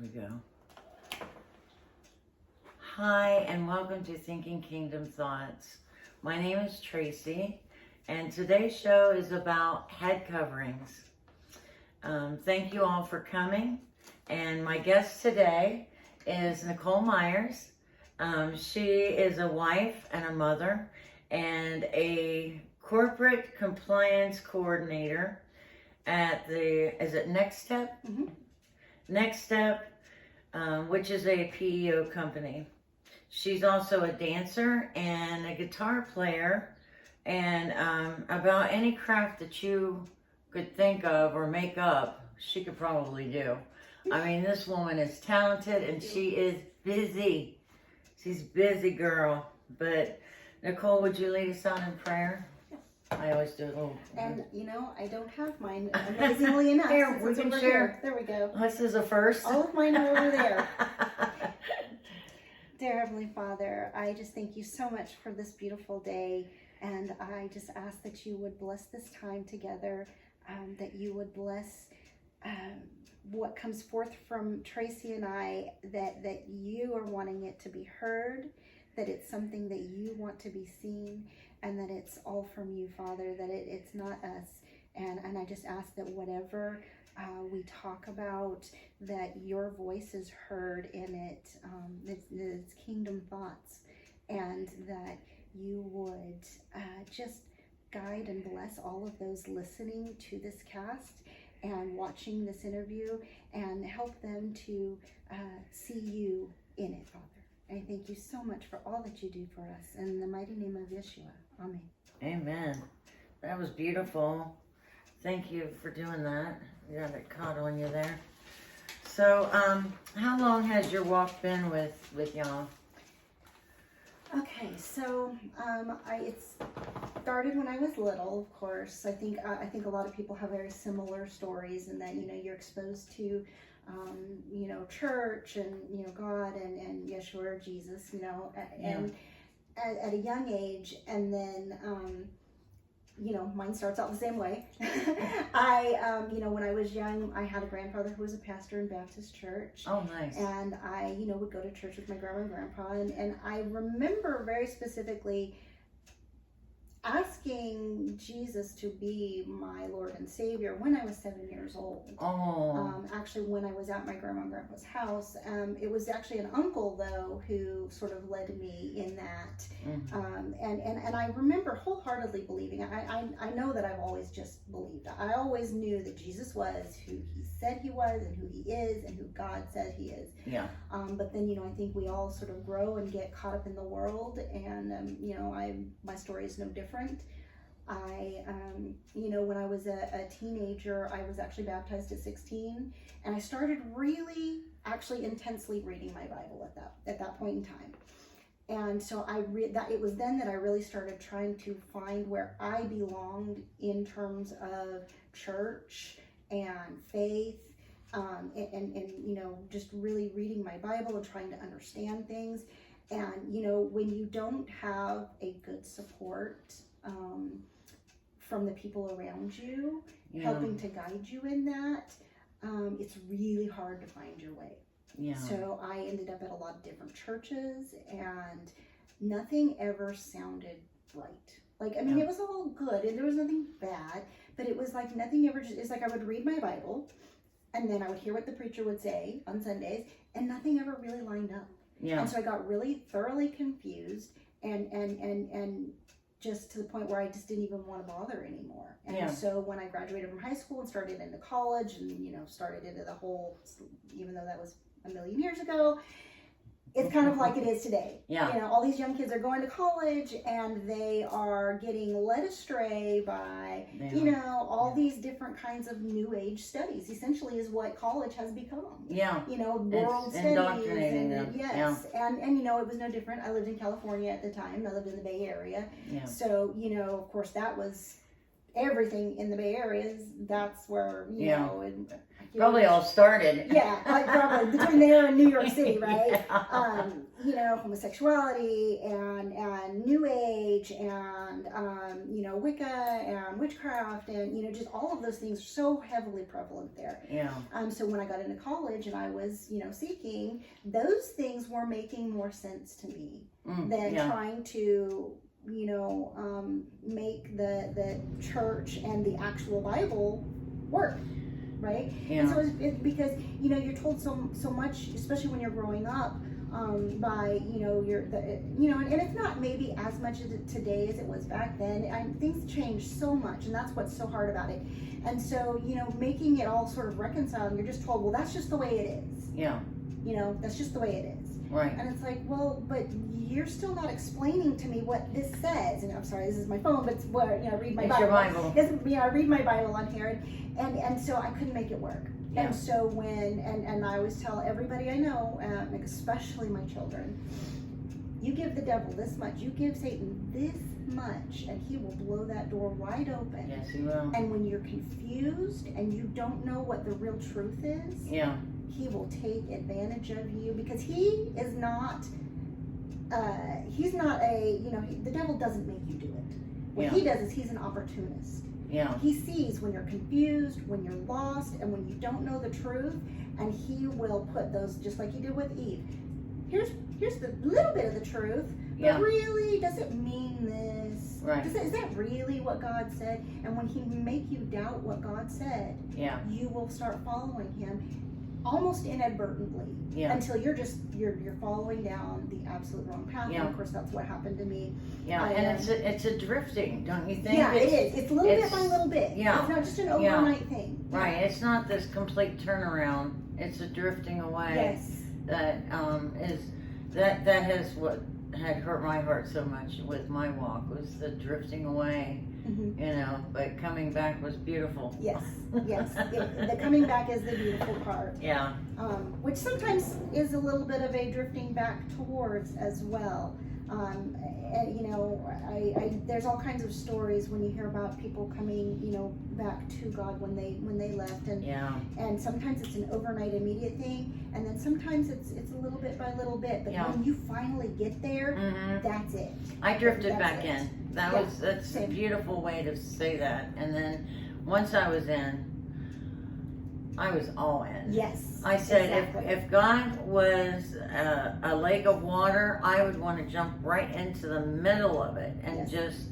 we go. Hi, and welcome to Thinking Kingdom Thoughts. My name is Tracy, and today's show is about head coverings. Thank you all for coming, and my guest today is Nicole Myers. She is a wife and a mother and a corporate compliance coordinator at is it Next Step? Mm-hmm. Next Step, which is a PEO company. She's also a dancer and a guitar player, and about any craft that you could think of or make up, she could probably do. I mean, this woman is talented and she is busy. She's busy girl. But Nicole, would you lead us out in prayer? I always do a little. And I don't have mine, amazingly enough. Here, we can share. Here. There we go. This is a first. All of mine are over there. Dear Heavenly Father, I just thank you so much for this beautiful day. And I just ask that you would bless this time together, that you would bless what comes forth from Tracy and I, that you are wanting it to be heard, that it's something that you want to be seen, and that it's all from you, Father, that it's not us. And I just ask that whatever we talk about, that your voice is heard in it, it's kingdom thoughts, and that you would just guide and bless all of those listening to this cast and watching this interview, and help them to see you in it, Father. I thank you so much for all that you do for us. In the mighty name of Yeshua. Amen. Amen. That was beautiful. Thank you for doing that. You got it caught on you there. So, how long has your walk been with y'all? Okay, so it started when I was little, of course. I think a lot of people have very similar stories, and that you're exposed to church and God and Yeshua or Jesus, and at a young age, and then mine starts out the same way. When I was young, I had a grandfather who was a pastor in Baptist church. Oh, nice. And I, would go to church with my grandma and grandpa, and I remember very specifically asking Jesus to be my Lord and Savior when I was 7 years old. Oh. Actually, when I was at my grandma and grandpa's house, it was actually an uncle though who sort of led me in that. Mm-hmm. And I remember wholeheartedly believing. I know that I've always just believed. I always knew that Jesus was who he said he was, and who he is, and who God said he is. Yeah. But then I think we all sort of grow and get caught up in the world, and my story is no different. When I was a teenager, I was actually baptized at 16, and I started really, actually intensely reading my Bible at that point in time. And so it was then that I really started trying to find where I belonged in terms of church and faith, and just really reading my Bible and trying to understand things. And when you don't have a good support from the people around you, helping to guide you in that, it's really hard to find your way. Yeah. So I ended up at a lot of different churches, and nothing ever sounded right. It was all good, and there was nothing bad, but it was like nothing ever. It's like I would read my Bible, and then I would hear what the preacher would say on Sundays, and nothing ever really lined up. Yeah. And so I got really thoroughly confused, and just to the point where I just didn't even want to bother anymore. And so when I graduated from high school and started into college, and started into the whole, even though that was a million years ago, it's kind of like it is today. Yeah. All these young kids are going to college, and they are getting led astray by, all these different kinds of new age studies, essentially is what college has become. Yeah. World studies. Indoctrinating them. Yes. Yeah. And it was no different. I lived in California at the time. I lived in the Bay Area. Yeah. So, of course, that was everything in the Bay Area that's where, you know, and probably all started. Yeah, like probably between there and New York City, right? Yeah. You know, homosexuality and New Age and you know, Wicca and witchcraft and, you know, just all of those things are so heavily prevalent there. Yeah. So when I got into college and I was, you know, seeking, those things were making more sense to me than trying to, you know, make the church and the actual Bible work. Right? Yeah. And so it's because, you know, you're told so much, especially when you're growing up, by, you know, you know, and it's not maybe as much as today as it was back then. And things change so much, and that's what's so hard about it. And so, you know, making it all sort of reconciled, you're just told, well, that's just the way it is. Yeah. You know, that's just the way it is. Right. And it's like, well, but you're still not explaining to me what this says. And I'm sorry, this is my phone, but it's where, you know, I read my Bible. Your Bible. You know, I read my Bible on here, and so I couldn't make it work. Yeah. And so when, and I always tell everybody I know, like especially my children, you give the devil this much, you give Satan this much, and he will blow that door wide open. Yes, he will. And when you're confused and you don't know what the real truth is, yeah, he will take advantage of you, because he is not, he's not a, you know, the devil doesn't make you do it. What he does is he's an opportunist. Yeah. He sees when you're confused, when you're lost, and when you don't know the truth, and he will put those, just like he did with Eve. Here's the little bit of the truth, but really, does it mean this? Right. Is that really what God said? And when he make you doubt what God said, you will start following him almost inadvertently, until you're following down the absolute wrong path. And of course, that's what happened to me. And it's a drifting, don't you think? Yeah, it is. It's little bit by little bit. Yeah. It's not just an overnight thing. Right. It's not this complete turnaround. It's a drifting away. Yes. That that has what had hurt my heart so much with my walk, was the drifting away. Mm-hmm. You know, but coming back was beautiful. Yes, yes. The coming back is the beautiful part. Yeah. Which sometimes is a little bit of a drifting back towards as well. And, you know, there's all kinds of stories when you hear about people coming, you know, back to God when they left, and sometimes it's an overnight immediate thing, and then sometimes it's a little bit by little bit. But when you finally get there, that's it. I drifted back in. That's a beautiful way to say that. And then once I was in, I was all in. Yes. I said, exactly. if God was a lake of water, I would want to jump right into the middle of it and just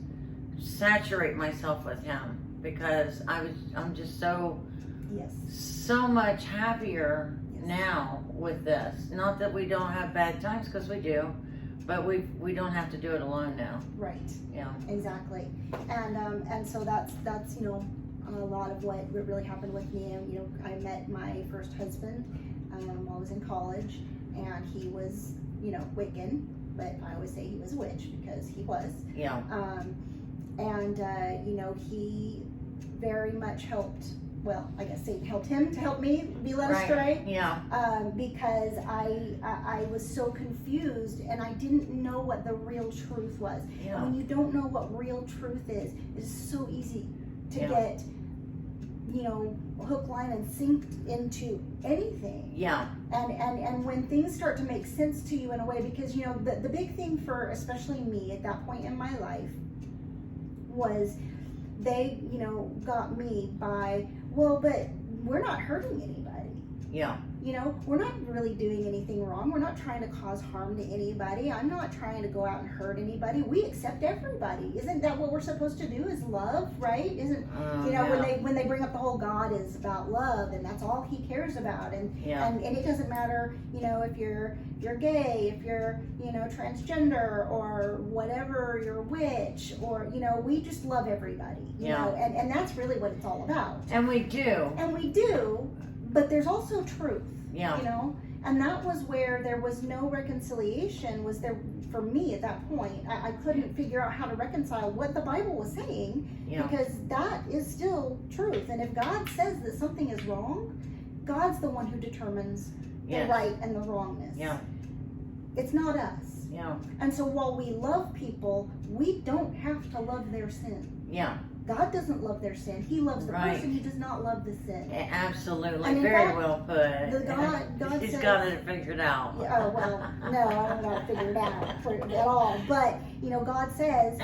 saturate myself with Him, because I'm just so much happier now with this. Not that we don't have bad times, because we do, but we don't have to do it alone now. Right. Yeah. Exactly. And so that's you know, a lot of what really happened with me. And, you know, I met my first husband while I was in college, and he was, you know, Wiccan, but I always say he was a witch, because he was. Yeah. You know, he very much helped. Well, I guess Satan helped him to help me be led astray. Yeah. Because I was so confused, and I didn't know what the real truth was. Yeah. And when you don't know what real truth is, it's so easy to get, you know, hook, line, and sinker into anything. Yeah. And when things start to make sense to you in a way, because, you know, the big thing for especially me at that point in my life was they, you know, got me by, well, but we're not hurting anybody. Yeah. You know, we're not really doing anything wrong. We're not trying to cause harm to anybody. I'm not trying to go out and hurt anybody. We accept everybody. Isn't that what we're supposed to do, is love, right? Isn't, you know, when they bring up the whole God is about love, and that's all he cares about. And it doesn't matter, you know, if you're gay, if you're, you know, transgender, or whatever, you're a witch, or, you know, we just love everybody, you know, and that's really what it's all about. And we do. But there's also truth, you know, and that was where there was no reconciliation. Was there for me at that point? I couldn't figure out how to reconcile what the Bible was saying, because that is still truth. And if God says that something is wrong, God's the one who determines the right and the wrongness. Yeah, it's not us. Yeah. And so while we love people, we don't have to love their sin. Yeah. God doesn't love their sin. He loves the Right. person. He does not love the sin. Yeah, absolutely. And in Very fact, well put. God He's says, got it figured out. oh, well, no, I don't got it figured out at all. But, God says,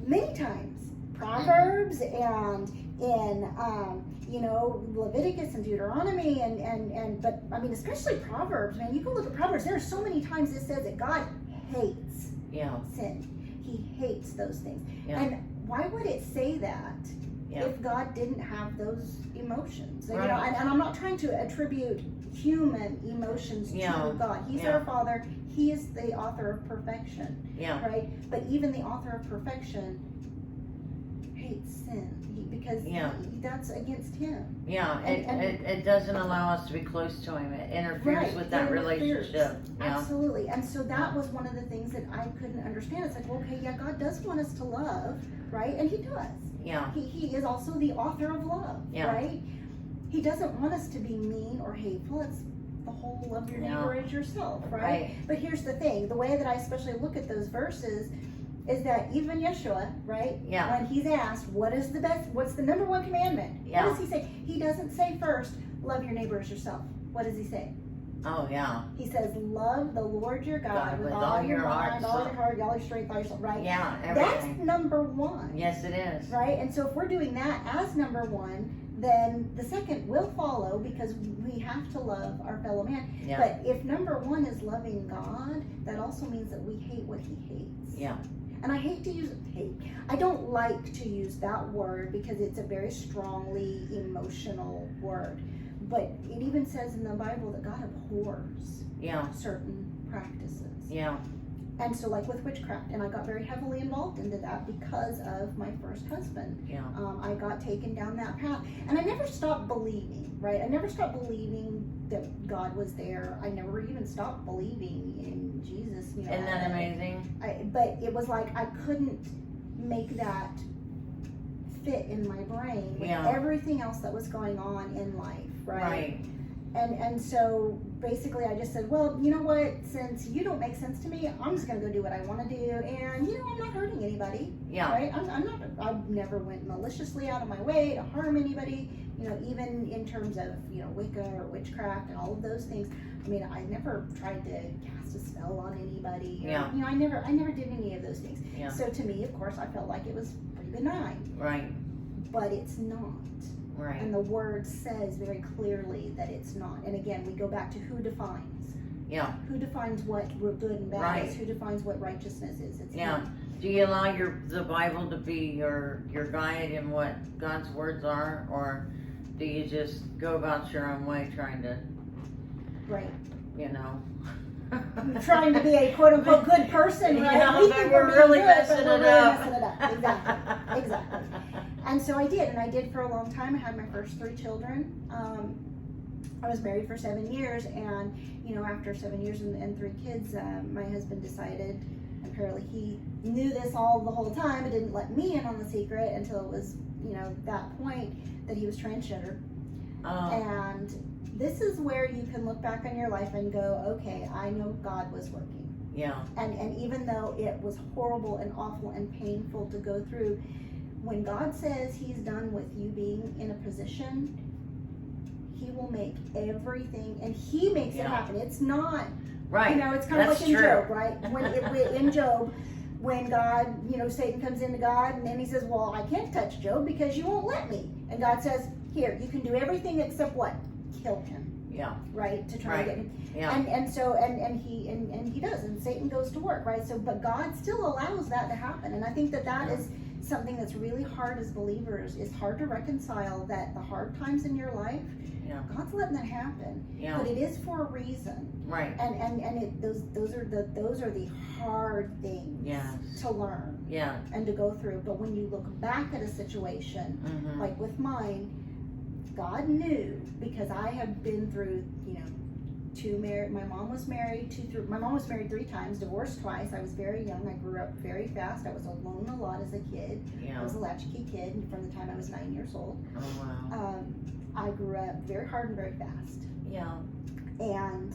many times, Proverbs and in, Leviticus and Deuteronomy but I mean, especially Proverbs, man, you can look at Proverbs, there are so many times it says that God hates sin. He hates those things. Yeah. And why would it say that if God didn't have those emotions? And, Right. and I'm not trying to attribute human emotions to God. He's our Father. He is the author of perfection. Yeah. Right? But even the author of perfection hates sin because that's against him. Yeah, it doesn't allow us to be close to him. It interferes with that relationship. Yeah. Absolutely. And so that was one of the things that I couldn't understand. It's like, okay, God does want us to love, right? And he does. Yeah. He is also the author of love, right? He doesn't want us to be mean or hateful. It's the whole love your neighbor as yourself, right? But here's the thing. The way that I especially look at those verses is that even Yeshua, right? Yeah. When he's asked, what's the number one commandment? Yeah. What does he say? He doesn't say first, love your neighbor as yourself. What does he say? Oh, yeah. He says, love the Lord your God with all your mind, all your heart, all your strength, all your soul, right? Yeah, everything. That's number one. Yes, it is. Right? And so if we're doing that as number one, then the second will follow because we have to love our fellow man. Yeah. But if number one is loving God, that also means that we hate what he hates. Yeah. And I hate to use I don't like to use that word because it's a very strongly emotional word. But it even says in the Bible that God abhors certain practices. Yeah. And so like with witchcraft, and I got very heavily involved into that because of my first husband. Yeah. I got taken down that path. And I never stopped believing, right? I never stopped believing that God was there. I never even stopped believing in Jesus. Isn't that amazing? But it was like I couldn't make that fit in my brain with everything else that was going on in life, right? And so basically I just said, well, you know what, since you don't make sense to me, I'm just going to go do what I want to do. And, I'm not hurting anybody. Yeah. Right? I never went maliciously out of my way to harm anybody, even in terms of, Wicca or witchcraft and all of those things. I mean, I never tried to cast a spell on anybody. Or, I never did any of those things. Yeah. So to me, of course, I felt like it was pretty benign. Right. But it's not. Right. And the word says very clearly that it's not. And again, we go back to who defines. Yeah. Who defines what good and bad is? Who defines what righteousness is? It's Him. Do you allow the Bible to be your guide in what God's words are, or do you just go about your own way trying to, trying to be a quote unquote good person, right? Yeah, We but think we're really messing it up. Exactly. And so I did, and I did for a long time. I had my first 3 children. I was married for 7 years, and after 7 years and 3 kids, my husband decided. Apparently, he knew this the whole time, but didn't let me in on the secret until it was that point that he was transgender. And this is where you can look back on your life and go, okay, I know God was working. Yeah. And even though it was horrible and awful and painful to go through, when God says he's done with you being in a position, he will make everything, and he makes it happen. It's not, it's kind of like in Job, right? In Job, when God, Satan comes into God, and then he says, well, I can't touch Job because you won't let me. And God says, here, you can do everything except what? Kill him. Yeah. Right? To try to get him. Yeah. And so he does, and Satan goes to work, right? So, but God still allows that to happen. And I think that is something that's really hard as believers. It's hard to reconcile that the hard times in your life, God's letting that happen. Yeah. But it is for a reason. Right. And those are the hard things to learn. Yeah. And to go through. But when you look back at a situation, like with mine, God knew, because I have been through, my mom was married 3 times, divorced twice. I was very young. I grew up very fast. I was alone a lot as a kid. Yeah. I was a latchkey kid from the time I was 9 years old. Oh, wow. I grew up very hard and very fast. Yeah. And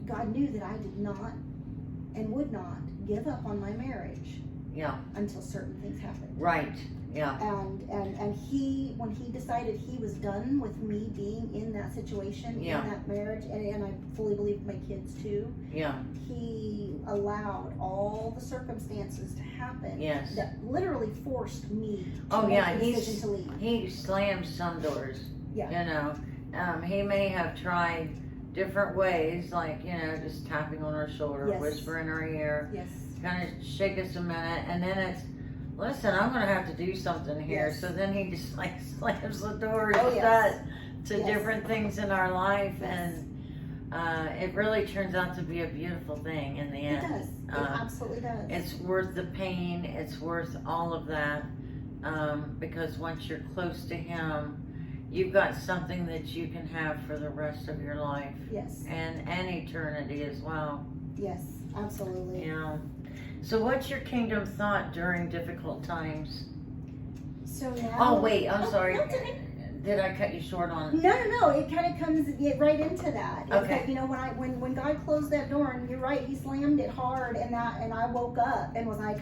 God knew that I did not and would not give up on my marriage. Yeah. until certain things happened. Right. Yeah. And he, when he decided he was done with me being in that situation, Yeah. in that marriage, and I fully believe my kids too, Yeah. he allowed all the circumstances to happen Yes. that literally forced me to Oh make yeah, the decision to leave. he slams some doors. Yeah. You know, he may have tried different ways, like, you know, just tapping on her shoulder, Yes. whisper in her ear, Yes. kind of shake us a minute, and then it's, listen, I'm gonna have to do something here. Yes. So then he just like slams the doors Oh, shut yes. to Yes. different things in our life, Yes. and it really turns out to be a beautiful thing in the It end. does. It absolutely does. It's worth the pain. It's worth all of that, because once you're close to him, you've got something that you can have for the rest of your life Yes. and eternity as well. Yes. Absolutely. You know. So what's your kingdom thought during difficult times? So now. Oh wait, I'm sorry. no, it's okay. Did I cut you short on? No. It kind of comes right into that. It's Okay. like, you know, when God closed that door, and you're right, He slammed it hard, and I woke up and was like,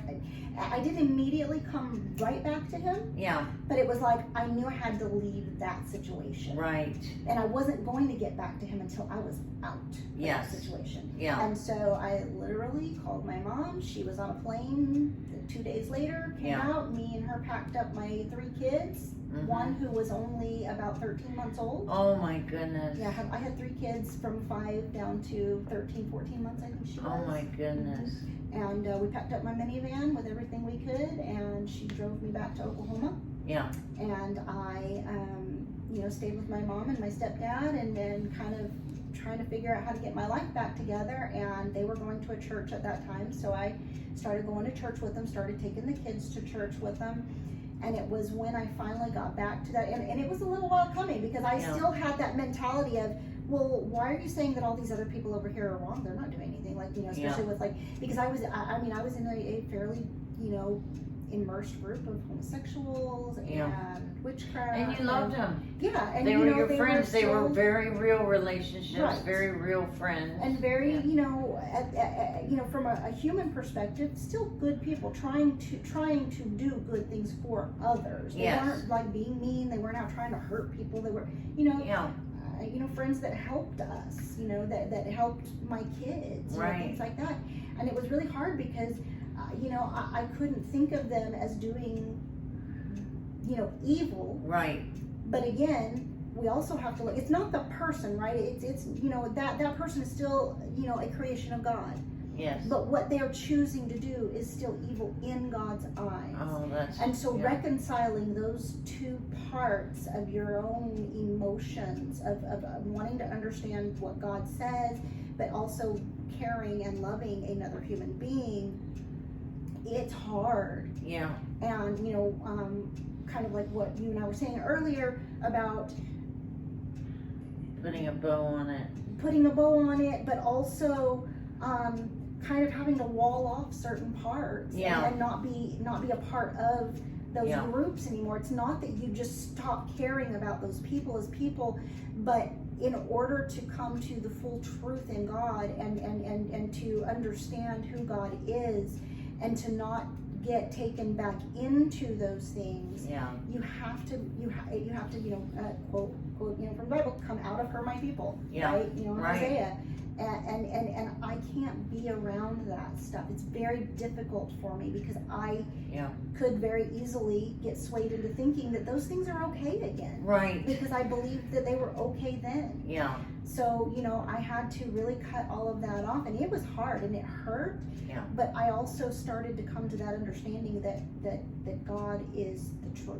I didn't immediately come right back to Him, Yeah. but it was like I knew I had to leave that situation, Right. and I wasn't going to get back to Him until I was out of Yes. that situation. Yeah. And so I literally called my mom. She was on a plane 2 days later, came Yeah. out. Me and her packed up my 3 kids. Mhm. One who was only about 13 months old. Oh my goodness. Yeah, I had 3 kids from 5 down to 13, 14 months, I think she was. Oh my goodness. And we packed up my minivan with everything we could, and she drove me back to Oklahoma. Yeah. And I, stayed with my mom and my stepdad, and then kind of trying to figure out how to get my life back together. And they were going to a church at that time, so I started going to church with them, started taking the kids to church with them. And it was when I finally got back to that, and it was a little while coming, because I Yeah. still had that mentality of, well, why are you saying that all these other people over here are wrong? They're not doing anything, like, especially with because I was in a fairly, immersed group of homosexuals and witchcraft. And you loved them. Yeah, and They were your friends. They were so- very real relationships, Right. very real friends. and very, Yeah. from a human perspective, still good people trying to do good things for others. They Yes. weren't like being mean. They weren't out trying to hurt people. They were, Yeah. friends that helped us. That helped my kids. Right. Things like that. And it was really hard because, I couldn't think of them as doing, evil. Right. But again, we also have to look. It's not the person, right? It's that person is still a creation of God. Yes. But what they are choosing to do is still evil in God's eyes. Oh, that's. And so yeah. reconciling those two parts of your own emotions of wanting to understand what God says, but also caring and loving another human being, it's hard. Yeah. And kind of like what you and I were saying earlier about Putting a bow on it. putting a bow on it, but also kind of having to wall off certain parts, Yeah. and not be a part of those Yeah. groups anymore. It's not that you just stop caring about those people as people, but in order to come to the full truth in God, and to understand who God is, and to not get taken back into those things, Yeah. you have to quote from the Bible, come out of her, my people. Yeah. Right? In Right. Isaiah. And I can't be around that stuff. It's very difficult for me, because I Yeah. could very easily get swayed into thinking that those things are okay again. Right. Because I believed that they were okay then. Yeah. So, I had to really cut all of that off, and it was hard and it hurt. Yeah. But I also started to come to that understanding that God is the truth.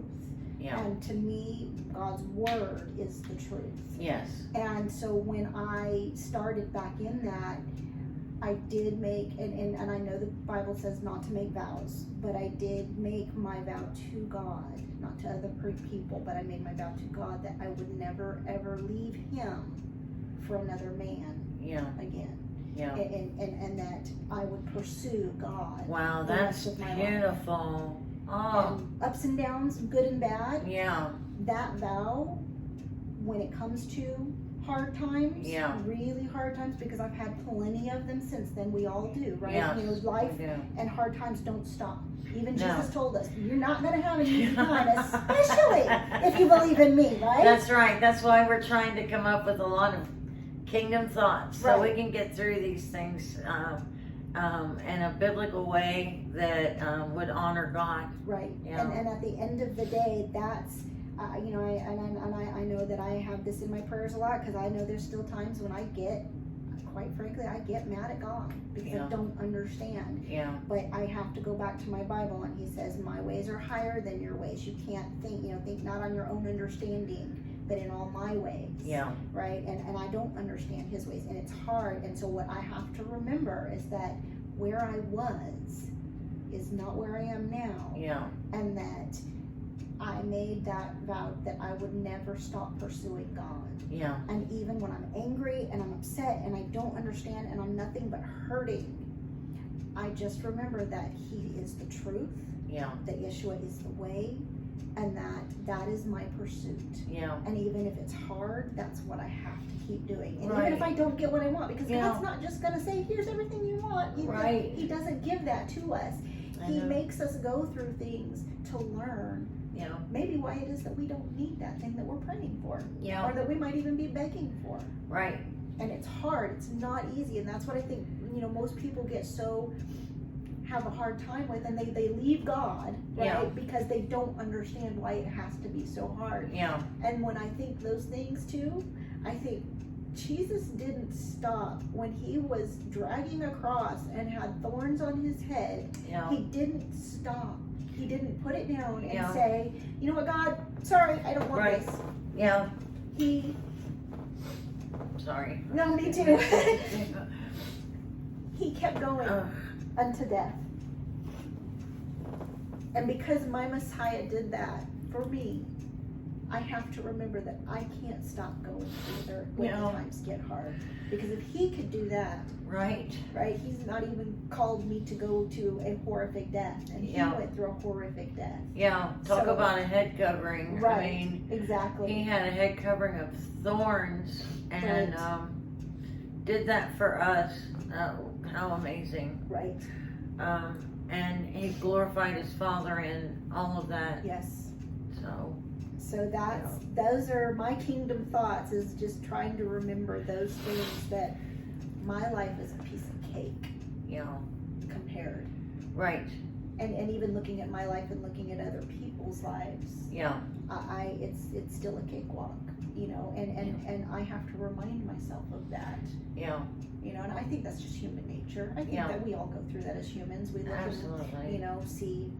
Yeah. And to me, God's word is the truth. Yes. And so when I started back in that, I did make, and I know the Bible says not to make vows, but I did make my vow to God, not to other people, but I made my vow to God that I would never ever leave Him for another man Yeah. again. Yeah. And that I would pursue God. Wow, the that's rest of my life. beautiful. Oh. And ups and downs, good and bad. Yeah. That vow, when it comes to hard times, Yeah. really hard times, because I've had plenty of them since then. We all do, right? Yeah, You know, life we do. and hard times don't stop. Even No. Jesus told us, you're not going to have an easy time, especially if you believe in me, right? That's right. That's why we're trying to come up with a lot of kingdom thoughts, so we can get through these things in a biblical way that would honor God. Right. Yeah. And at the end of the day, that's, you know, I know that I have this in my prayers a lot, because I know there's still times when I get, quite frankly, I get mad at God because I don't understand. Yeah. But I have to go back to my Bible, and he says, my ways are higher than your ways. You can't think, you know, think not on your own understanding, but in all my ways. Yeah. Right? And I don't understand his ways, and it's hard. And so what I have to remember is that where I was is not where I am now. Yeah. And that I made that vow that I would never stop pursuing God. Yeah. And even when I'm angry and I'm upset and I don't understand and I'm nothing but hurting, I just remember that he is the truth. Yeah. That Yeshua is the way, and that is my pursuit. Yeah. And even if it's hard, that's what I have to keep doing. And Right. even if I don't get what I want, because Yeah. God's not just going to say, here's everything you want. Right. He doesn't give that to us. He know. makes us go through things to learn Yeah. maybe why it is that we don't need that thing that we're praying for. Yeah. Or that we might even be begging for. Right. And it's hard. It's not easy. And that's what I think, you know, most people have a hard time with, and they leave God, right? Yeah. Because they don't understand why it has to be so hard. Yeah. And when I think those things too, I think Jesus didn't stop when he was dragging a cross and had thorns on his head. Yeah. He didn't stop. He didn't put it down and Yeah. say, you know what, God, sorry, I don't want Right. this. Yeah. He, Sorry. no, me too. He kept going Ugh. unto death. And because my Messiah did that for me, I have to remember that I can't stop going either when Yeah. the times get hard. Because if he could do that, Right. right, he's not even called me to go to a horrific death. And he Yeah. went through a horrific death. Yeah. Talk So- about a head covering. Right. I mean, Exactly. he had a head covering of thorns and Right. did that for us. Oh, how amazing. Right. And he glorified his Father in all of that. Yes. So, Those are my kingdom thoughts, is just trying to remember those things, that my life is a piece of cake yeah. compared. Right. And even looking at my life and looking at other people's lives, Yeah. it's still a cakewalk, you know, and I have to remind myself of that, Yeah. you know, and I think that's just human nature. I think Yeah. that we all go through that as humans. We look Absolutely. and, you know, see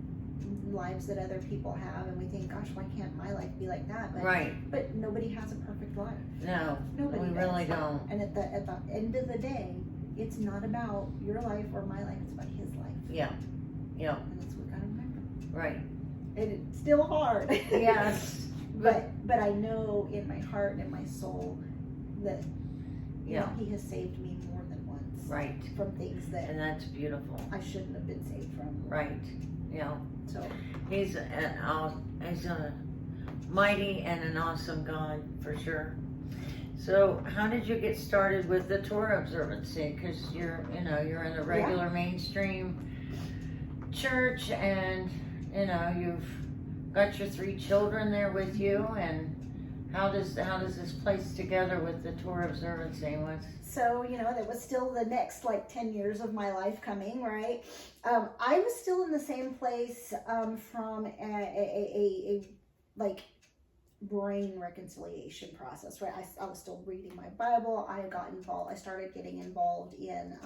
lives that other people have, and we think, gosh, why can't my life be like that? Right. But nobody has a perfect life. No. Nobody We does. really don't. And at the end of the day, it's not about your life or my life, it's about his life. Yeah. Yeah. And that's what we gotta remember. Right. And it's still hard. Yes. But I know in my heart and in my soul that you know, he has saved me more than once. Right. From things that And that's beautiful. I shouldn't have been saved from. Right. Yeah. So He's a mighty and an awesome God, for sure. So, how did you get started with the Torah observancy? Because you're in a regular mainstream church, and you've got your 3 children there with you. And how does this place together with the Torah observancy? So, you know, that was still the next 10 years of my life coming, right? I was still in the same place from a brain reconciliation process, right? I was still reading my Bible. I got involved. I started getting involved in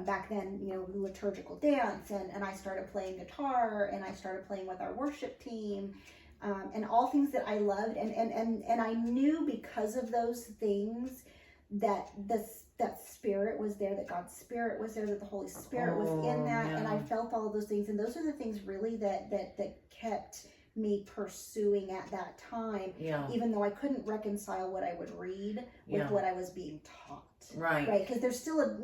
back then, liturgical dance, and I started playing guitar, and I started playing with our worship team. And all things that I loved, and I knew because of those things that that Spirit was there, that God's Spirit was there, that the Holy Spirit was in that, and I felt all of those things, and those are the things really that kept me pursuing at that time, even though I couldn't reconcile what I would read with what I was being taught, right? Because there's still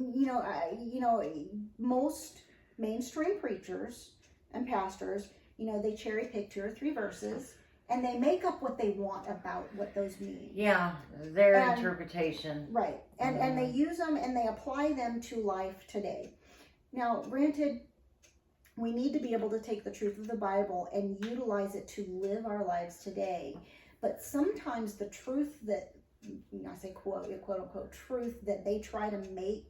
most mainstream preachers and pastors, they cherry pick 2 or 3 verses, and they make up what they want about what those mean. Yeah, their interpretation. Right. And they use them and they apply them to life today. Now, granted, we need to be able to take the truth of the Bible and utilize it to live our lives today. But sometimes the truth that, I say quote unquote truth that they try to make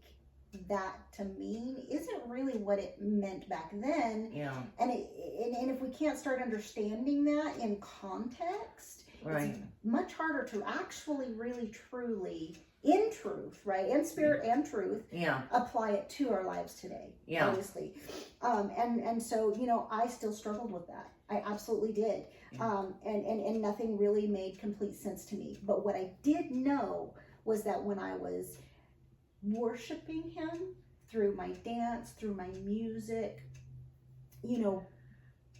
that to mean isn't really what it meant back then. Yeah. And if we can't start understanding that in context, right, it's much harder to actually really truly in truth, right, in spirit and truth, apply it to our lives today. Obviously. And so, you know, I still struggled with that. I absolutely did. And nothing really made complete sense to me. But what I did know was that when I was worshiping him through my dance, through my music, you know,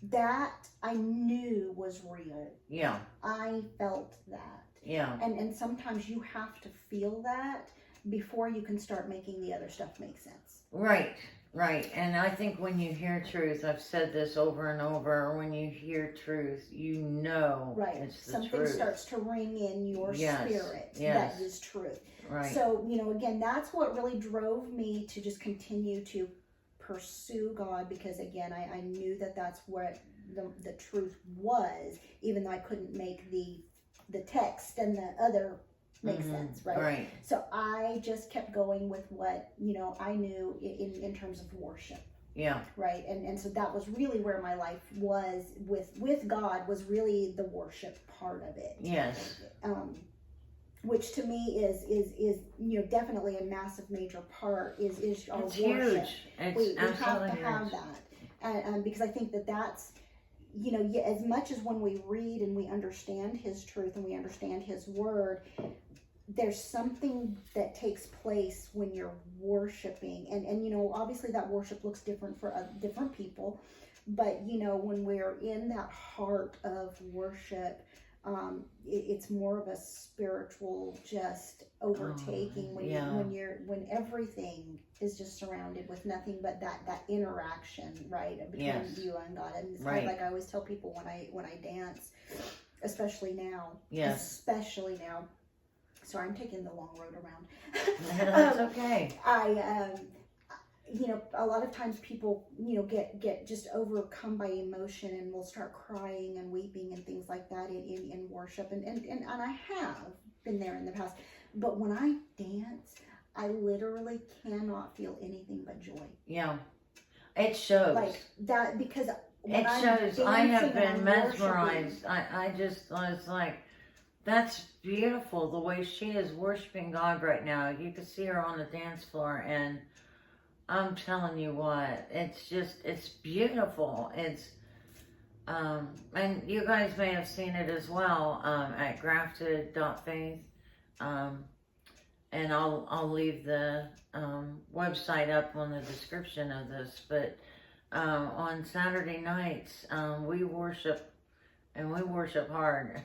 that I knew was real. Yeah. I felt that. Yeah. And sometimes you have to feel that before you can start making the other stuff make sense. Right. Right. And I think when you hear truth, I've said this over and over, when you hear truth, you know it's the Something truth. starts to ring in your spirit. That is truth. Right. So, you know, again, that's what really drove me to just continue to pursue God, because again, I knew that that's what the truth was, even though I couldn't make the text and the other make sense, right? Right. So I just kept going with what, you know, I knew in terms of worship. Yeah. Right. And so that was really where my life was with God, was really the worship part of it. Yes. Which to me is you know, definitely a massive major part is our it's worship. Huge. It's we have to huge. have that, and because I think that's, you know, as much as when we read and we understand his truth and we understand his word, there's something that takes place when you're worshiping, and you know, obviously that worship looks different for different people, but you know, when we're in that heart of worship, it's more of a spiritual just overtaking when everything is just surrounded with nothing but that interaction, right, between you and God. And it's kind of like I always tell people when I dance, especially now. Sorry, I'm taking the long road around. That's okay. You know, a lot of times people, you know, get just overcome by emotion and will start crying and weeping and things like that in worship. And I have been there in the past. But when I dance, I literally cannot feel anything but joy. Yeah. It shows. Like that, because it shows. I have been mesmerized. I just was like, that's beautiful, the way she is worshiping God right now. You can see her on the dance floor, and I'm telling you what, it's beautiful. It's, and you guys may have seen it as well, at grafted.faith. And I'll leave the, website up on the description of this, but, on Saturday nights, we worship. And we worship hard.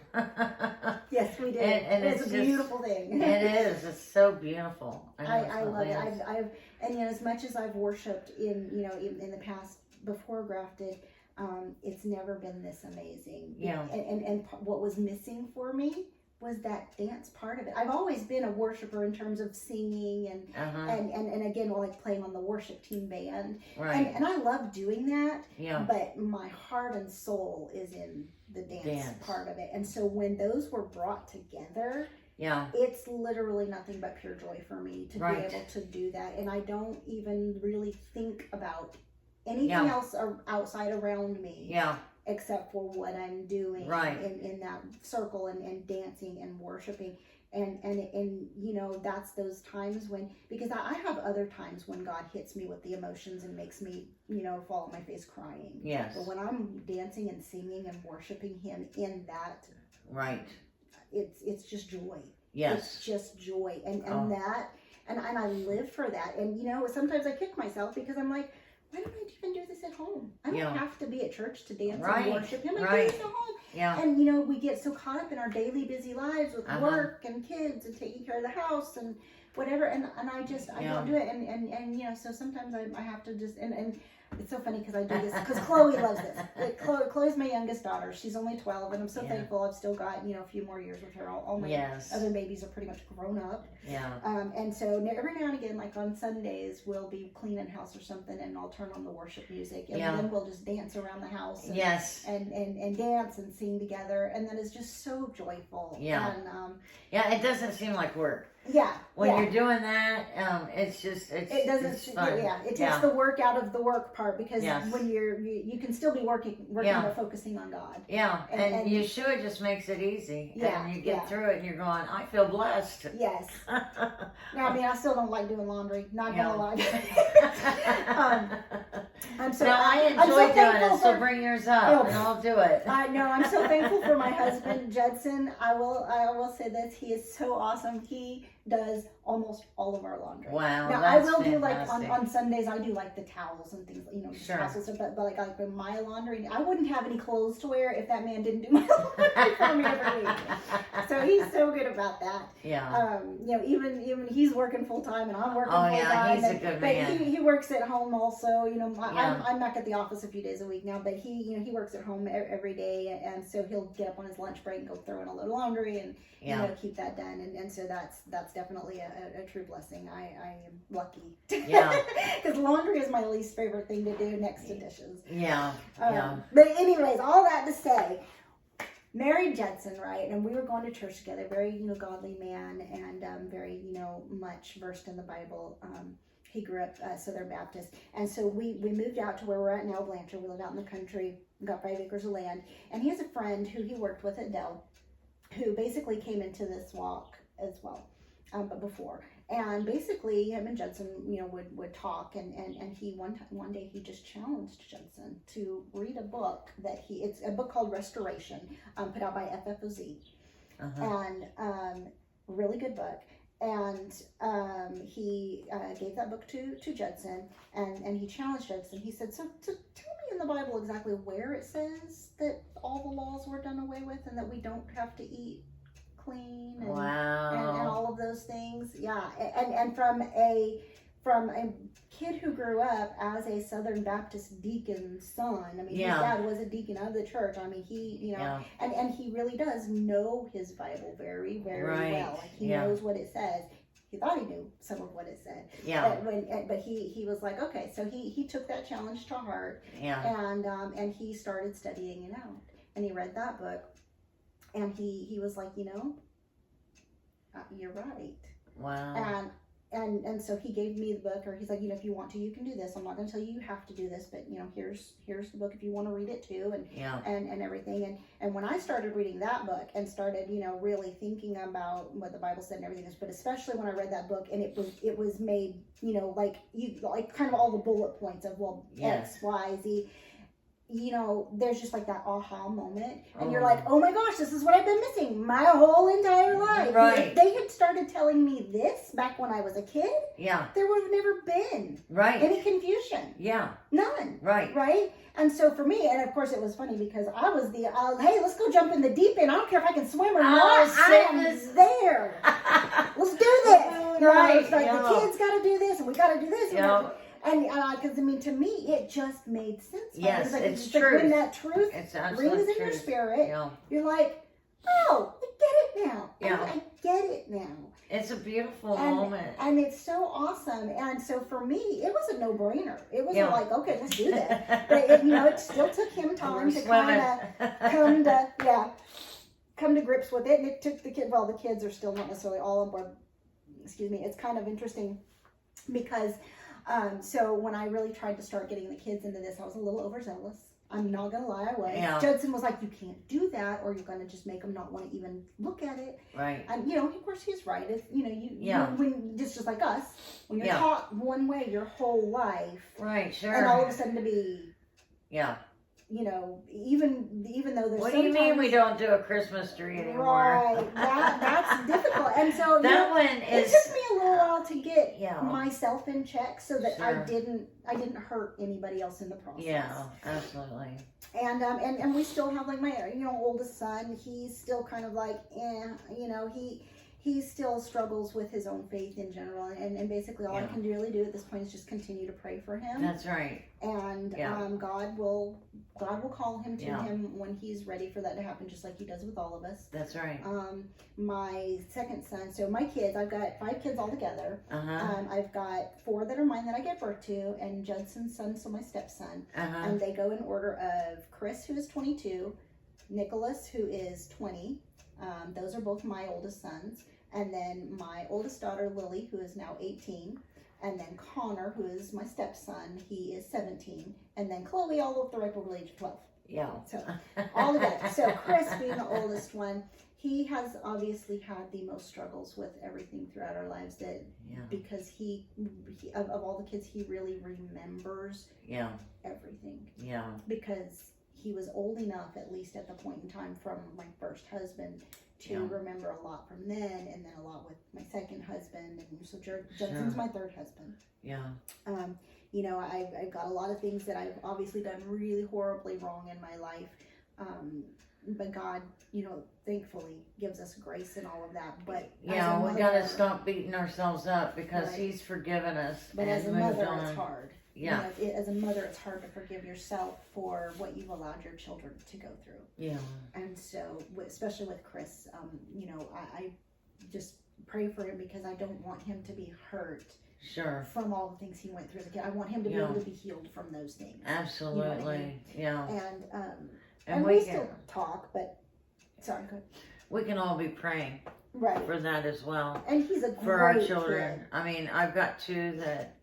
Yes, we do. And it's a beautiful thing. It is. It's so beautiful. I love it. And you know, as much as I've worshipped in the past before Grafted, it's never been this amazing. Yeah. And what was missing for me was that dance part of it. I've always been a worshiper in terms of singing and again, like playing on the worship team band. Right. And I love doing that. Yeah. But my heart and soul is in the dance part of it. And so when those were brought together, it's literally nothing but pure joy for me to be able to do that. And I don't even really think about anything else outside around me. Yeah. Except for what I'm doing in that circle and dancing and worshiping. And you know, that's those times when, because I have other times when God hits me with the emotions and makes me, you know, fall on my face crying. Yes. But when I'm dancing and singing and worshiping him in that, it's just joy. Yes. It's just joy. And that, and I live for that. And you know, sometimes I kick myself because I'm like, why don't I even do this at home? I don't have to be at church to dance and worship him. I do this at home. Yeah. And, you know, we get so caught up in our daily busy lives with work and kids and taking care of the house and whatever. And I don't do it. And you know, so sometimes I have to just, and it's so funny because I do this because Chloe loves this. Chloe's my youngest daughter. She's only 12, and I'm so thankful I've still got, a few more years with her. All my other babies are pretty much grown up. Yeah. And so every now and again, like on Sundays, we'll be cleaning house or something, and I'll turn on the worship music, and then we'll just dance around the house. And, and dance and sing together, and that is just so joyful. Yeah. And, it doesn't seem like work. Yeah. When you're doing that, it's fun. It takes the work out of the work part, because when you can still be working or focusing on God. Yeah. And Yeshua just makes it easy. Yeah. And you get through it and you're going, I feel blessed. Yes. Now, I mean, I still don't like doing laundry. Not gonna lie. I enjoy doing it, so bring yours up and I'll do it. I know. I'm so thankful for my husband, Judson. I will say this. He is so awesome. He does almost all of our laundry. Wow. Now, I will do like on Sundays, I do like the towels and things, tassels, but like with my laundry, I wouldn't have any clothes to wear if that man didn't do my laundry for me every week. So he's so good about that. Yeah. Even he's working full time and I'm working full time. Yeah, he's a good man. But he works at home also. I'm back at the office a few days a week now, but he works at home every day, and so he'll get up on his lunch break and go throw in a little laundry and keep that done, and so that's definitely a true blessing. I am lucky. Yeah. Because laundry is my least favorite thing to do next to dishes. Yeah. But anyways, all that to say, married Judson, right? And we were going to church together. Very, godly man, and very, much versed in the Bible. He grew up Southern Baptist. And so we moved out to where we're at now, Blanchard. We live out in the country, got 5 acres of land. And he has a friend who he worked with at Dell, who basically came into this walk as well, but before. And basically, him and Judson, would talk. And he, one day, he just challenged Judson to read a book it's a book called Restoration, put out by FFOZ. And really good book. And he gave that book to Judson, and he challenged Judson. He said, so tell me in the Bible exactly where it says that all the laws were done away with and that we don't have to eat clean and, and all of those things. Yeah. And from a kid who grew up as a Southern Baptist deacon's son. I mean, his dad was a deacon of the church. I mean, he, and he really does know his Bible very, very well. Like, he knows what it says. He thought he knew some of what it said. Yeah. But he was like, okay, so he took that challenge to heart. Yeah. And he started studying it out. And he read that book. And he was like, you're right. Wow. And so he gave me the book, or he's like, if you want to, you can do this. I'm not going to tell you have to do this, but here's the book if you want to read it too, and everything. And when I started reading that book and started, really thinking about what the Bible said and everything, but especially when I read that book and it was made, like kind of all the bullet points of X, Y, Z. There's just like that aha moment, and you're like, oh my gosh, this is what I've been missing my whole entire life. Right. If they had started telling me this back when I was a kid, there would have never been any confusion. Yeah. None. Right. And so for me, and of course it was funny because I was hey, let's go jump in the deep end. I don't care if I can swim or not. I am there. Let's do this. It's like the kids got to do this, and we got to do this. And because to me, it just made sense. Yes, it's like true. When that truth rings in your spirit, you're like, oh, I get it now. I get it now. It's a beautiful moment. And it's so awesome. And so for me, it was a no-brainer. It was like, okay, let's do this. But it still took him time to kind of come to grips with it. And it took the kids are still not necessarily all on board. Excuse me. It's kind of interesting because so when I really tried to start getting the kids into this, I was a little overzealous. I'm not going to lie, I was. Yeah. Judson was like, you can't do that, or you're going to just make them not want to even look at it. Right. And, of course, he's right. If, when just like us, when you're taught one way your whole life. Right, sure. And all of a sudden to be. Yeah. Even though there's. What do you mean we don't do a Christmas tree anymore? Right, that's difficult, and so that one is. It took me a little while to get myself in check so that I didn't hurt anybody else in the process. Yeah, absolutely. And we still have like my oldest son. He's still kind of like he he still struggles with his own faith in general, and basically all I can really do at this point is just continue to pray for him. That's right. And God will call him to him when he's ready for that to happen, just like he does with all of us. That's right. My second son, so my kids, I've got 5 kids altogether. I've got 4 that are mine that I gave birth to, and Judson's son, so my stepson. And they go in order of Chris, who is 22, Nicholas, who is 20. Those are both my oldest sons. And then my oldest daughter, Lily, who is now 18. And then Connor, who is my stepson, he is 17. And then Chloe, all up the ripe over the age of 12. Yeah. So, all together. So, Chris, being the oldest one, he has obviously had the most struggles with everything throughout our lives. Because he of all the kids, he really remembers everything. Yeah. Because he was old enough, at least at the point in time, from my first husband to remember a lot from then, and then a lot with my second husband, and so Judson's my third husband. Yeah. You know, I've got a lot of things that I've obviously done really horribly wrong in my life, but God, you know, thankfully gives us grace and all of that. But we gotta stop beating ourselves up because He's forgiven us. But as a mother, it's hard. Yeah. You know, as a mother, it's hard to forgive yourself for what you've allowed your children to go through. Yeah. And so, especially with Chris, you know, I just pray for him because I don't want him to be hurt. Sure. From all the things he went through as a kid. I want him to be able to be healed from those things. Absolutely. You know what I mean? Yeah. And we still talk, but sorry, go ahead. We can all be praying for that as well. And he's a great for our children. Kid. I mean, I've got 2 that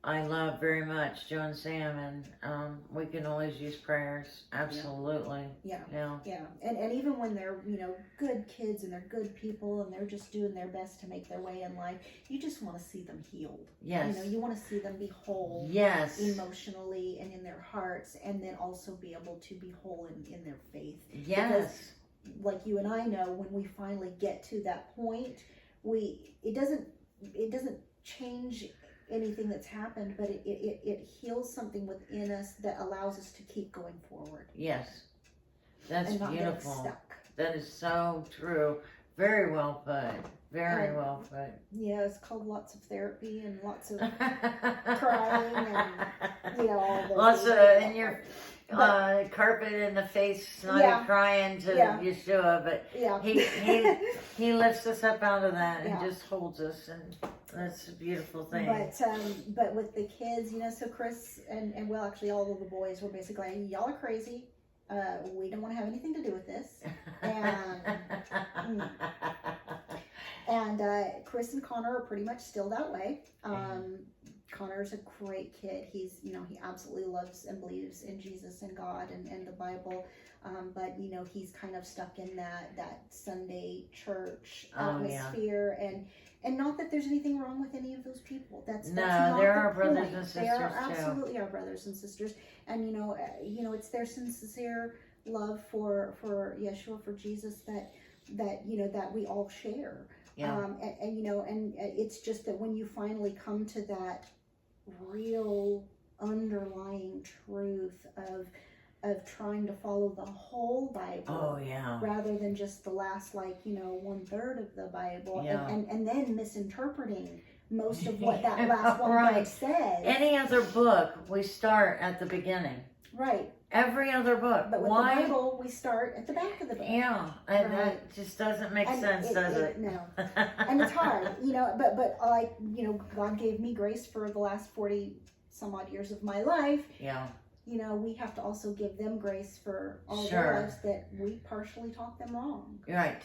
I love very much, Joe and Sam, and we can always use prayers. Absolutely. Yeah. And even when they're, you know, good kids and they're good people and they're just doing their best to make their way in life, you just want to see them healed. Yes. You know, you want to see them be whole. Yes. Emotionally and in their hearts, and then also be able to be whole in their faith. Yes. Because, like you and I know, when we finally get to that point, it doesn't change anything that's happened, but it heals something within us that allows us to keep going forward. Yes. That's and not beautiful. Stuck. That is so true. Very well put. Very well put. Yeah, it's called lots of therapy and lots of crying and, you know, all those lots of, and your carpet in the face, not crying to Yeshua, but he lifts us up out of that and just holds us, and that's a beautiful thing. But with the kids, you know, so Chris and well, actually all of the boys were basically, y'all are crazy. We don't want to have anything to do with this. And Chris and Connor are pretty much still that way. Connor's a great kid. He's, you know, he absolutely loves and believes in Jesus and God and the Bible. But, you know, he's kind of stuck in that Sunday church atmosphere. And not that there's anything wrong with any of those people. That's not they're our brothers and sisters. They are absolutely our brothers and sisters. And, you know, it's their sincere love for Yeshua, for Jesus that you know, that we all share. Yeah. And you know, and it's just that when you finally come to that real underlying truth of trying to follow the whole Bible, rather than just the last, like, you know, 1/3 of the Bible, and then misinterpreting most of what that last one says. Any other book, we start at the beginning. Right. Every other book. But with the Bible, we start at the back of the book. Yeah, and that just doesn't make sense, does it? No. And it's hard, you know, but like, you know, God gave me grace for the last 40 some odd years of my life. Yeah. You know, we have to also give them grace for all their lives that we partially taught them wrong. Right.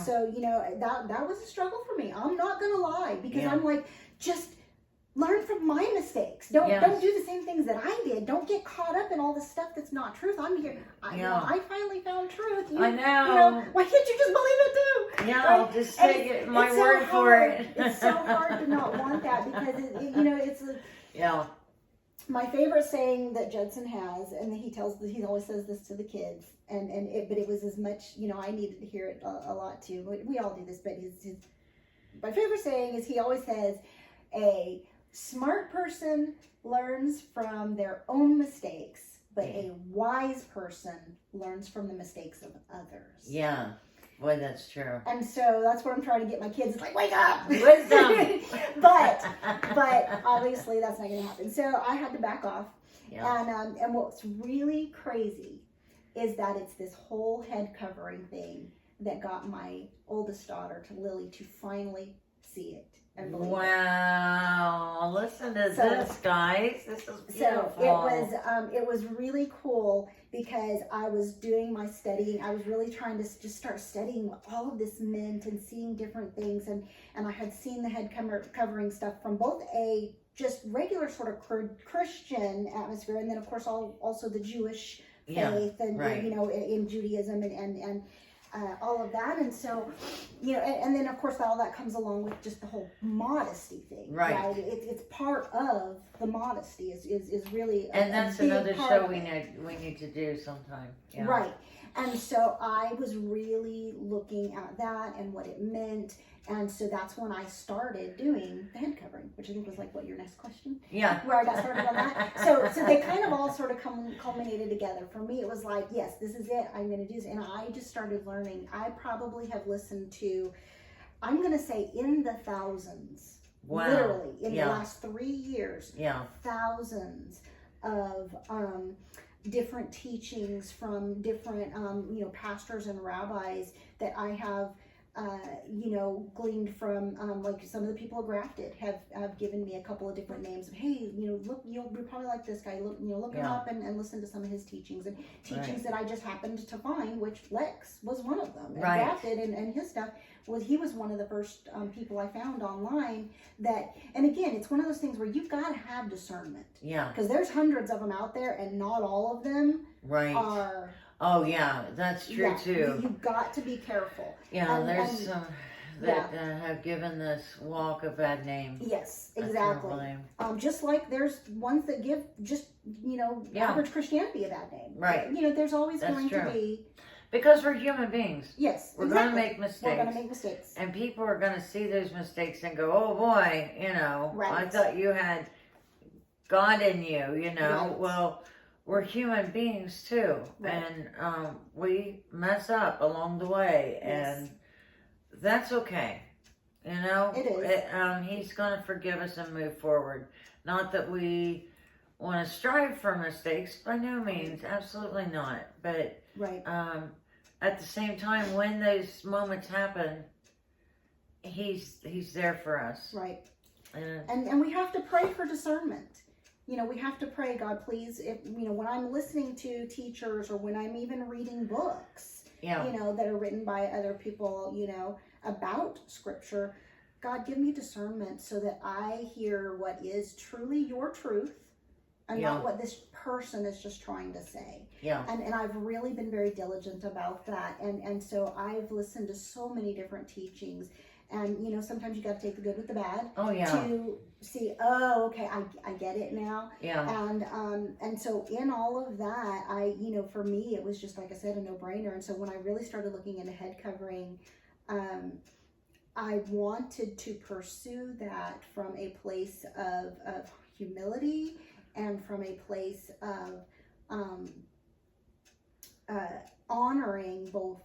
So, you know, that was a struggle for me. I'm not going to lie, because I'm like, just learn from my mistakes. Don't do the same things that I did. Don't get caught up in all the stuff that's not truth. I'm here. I finally found truth. I know. You know, why can't you just believe it too? Yeah, right? Just take my word for it. It's so hard to not want that, because you know, it's a my favorite saying that Judson has, and he always says this to the kids, but it was as much, you know, I needed to hear it a lot too. We all do this, but my favorite saying is, he always says, a smart person learns from their own mistakes, but a wise person learns from the mistakes of others. Yeah. Boy, that's true. And so that's what I'm trying to get my kids. It's like, wake up! Wisdom! but obviously that's not going to happen. So I had to back off. Yeah. And what's really crazy is that it's this whole head covering thing that got my oldest daughter, to Lily, to finally see it and believe it. Wow! Listen to this, guys. This is beautiful. So it was really cool because I was doing my studying. I was really trying to just start studying what all of this meant and seeing different things. And I had seen the head covering stuff from both a just regular sort of Christian atmosphere, and then of course also the Jewish faith and you know, in Judaism and all of that. And so, you know, and then of course all that comes along with just the whole modesty thing, right? It's part of the modesty is really and that's another show we need to do sometime. Yeah. Right. And so I was really looking at that and what it meant. And so that's when I started doing the head covering, which I think was like, what, your next question? Yeah. Where I got started on that. So they kind of all sort of culminated together. For me, it was like, yes, this is it. I'm going to do this. And I just started learning. I probably have listened to, I'm going to say in the thousands, literally, in the last 3 years, thousands of different teachings from different, you know, pastors and rabbis that I have, you know, gleaned from, like some of the people at Grafted have given me a couple of different names of, hey, you know, look, you'll probably like this guy, look, you know, look him up and listen to some of his teachings and teachings that I just happened to find, which Lex was one of them. And Grafted and his stuff he was one of the first people I found online that, and again, it's one of those things where you've got to have discernment. Yeah. Because there's hundreds of them out there and not all of them are. Oh yeah, that's true too. You've got to be careful. Yeah, there's some that have given this walk a bad name. Yes, exactly. Just like there's ones that give just, you know, average Christianity a bad name. Right. You know, there's always going to be. Because we're human beings. Yes, we're going to make mistakes. We're going to make mistakes. And people are going to see those mistakes and go, oh boy, you know, I thought you had God in you, you know. Right. Well, we're human beings too. Right. And we mess up along the way. Yes. And that's okay. You know, it is. He's going to forgive us and move forward. Not that we want to strive for mistakes, by no means, absolutely not. But at the same time, when those moments happen, he's there for us. Right. And we have to pray for discernment. You know, we have to pray, God, please, if, you know, when I'm listening to teachers or when I'm even reading books, you know, that are written by other people, you know, about scripture, God, give me discernment so that I hear what is truly your truth and not what this person is just trying to say. Yeah. And I've really been very diligent about that. And so I've listened to so many different teachings. And, you know, sometimes you got to take the good with the bad. Oh, yeah. To see, oh, okay, I get it now. Yeah. And so in all of that, you know, for me, it was just, like I said, a no-brainer. And so when I really started looking into head covering, I wanted to pursue that from a place of humility and from a place of honoring both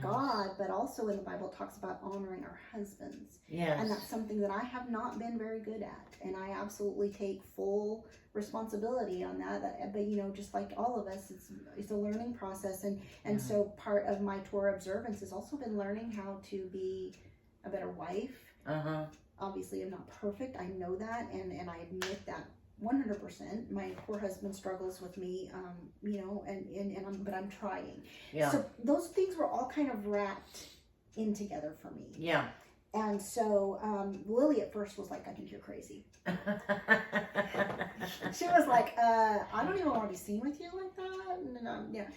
God, but also in the Bible it talks about honoring our husbands. Yes. And that's something that I have not been very good at. And I absolutely take full responsibility on that. But, you know, just like all of us, it's a learning process. And so part of my Torah observance has also been learning how to be a better wife. Uh-huh. Obviously, I'm not perfect. I know that. And I admit that 100%. My poor husband struggles with me, you know, but I'm trying. Yeah. So those things were all kind of wrapped in together for me. Yeah. And so Lily at first was like, I think you're crazy. She was like, I don't even want to be seen with you like that. And, yeah.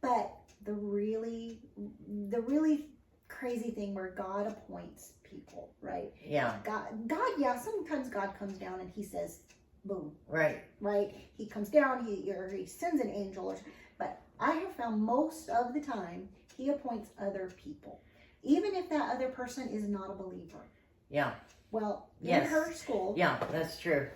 But the really crazy thing where God appoints people, right? Yeah. God, yeah, sometimes God comes down and he says, boom. Right. He comes down, he sends an angel, but I have found most of the time he appoints other people, even if that other person is not a believer. Yeah. Well, in her school. Yeah, that's true.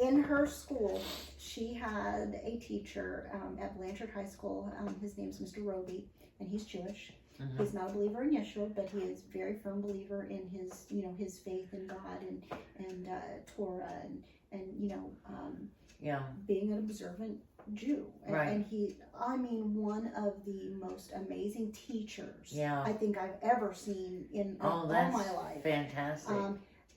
In her school, she had a teacher at Blanchard High School. His name's Mr. Roby, and he's Jewish. Mm-hmm. He's not a believer in Yeshua, but he is a very firm believer in his, his faith in God and Torah and being an observant Jew. And he, one of the most amazing teachers I think I've ever seen in all my life. Fantastic.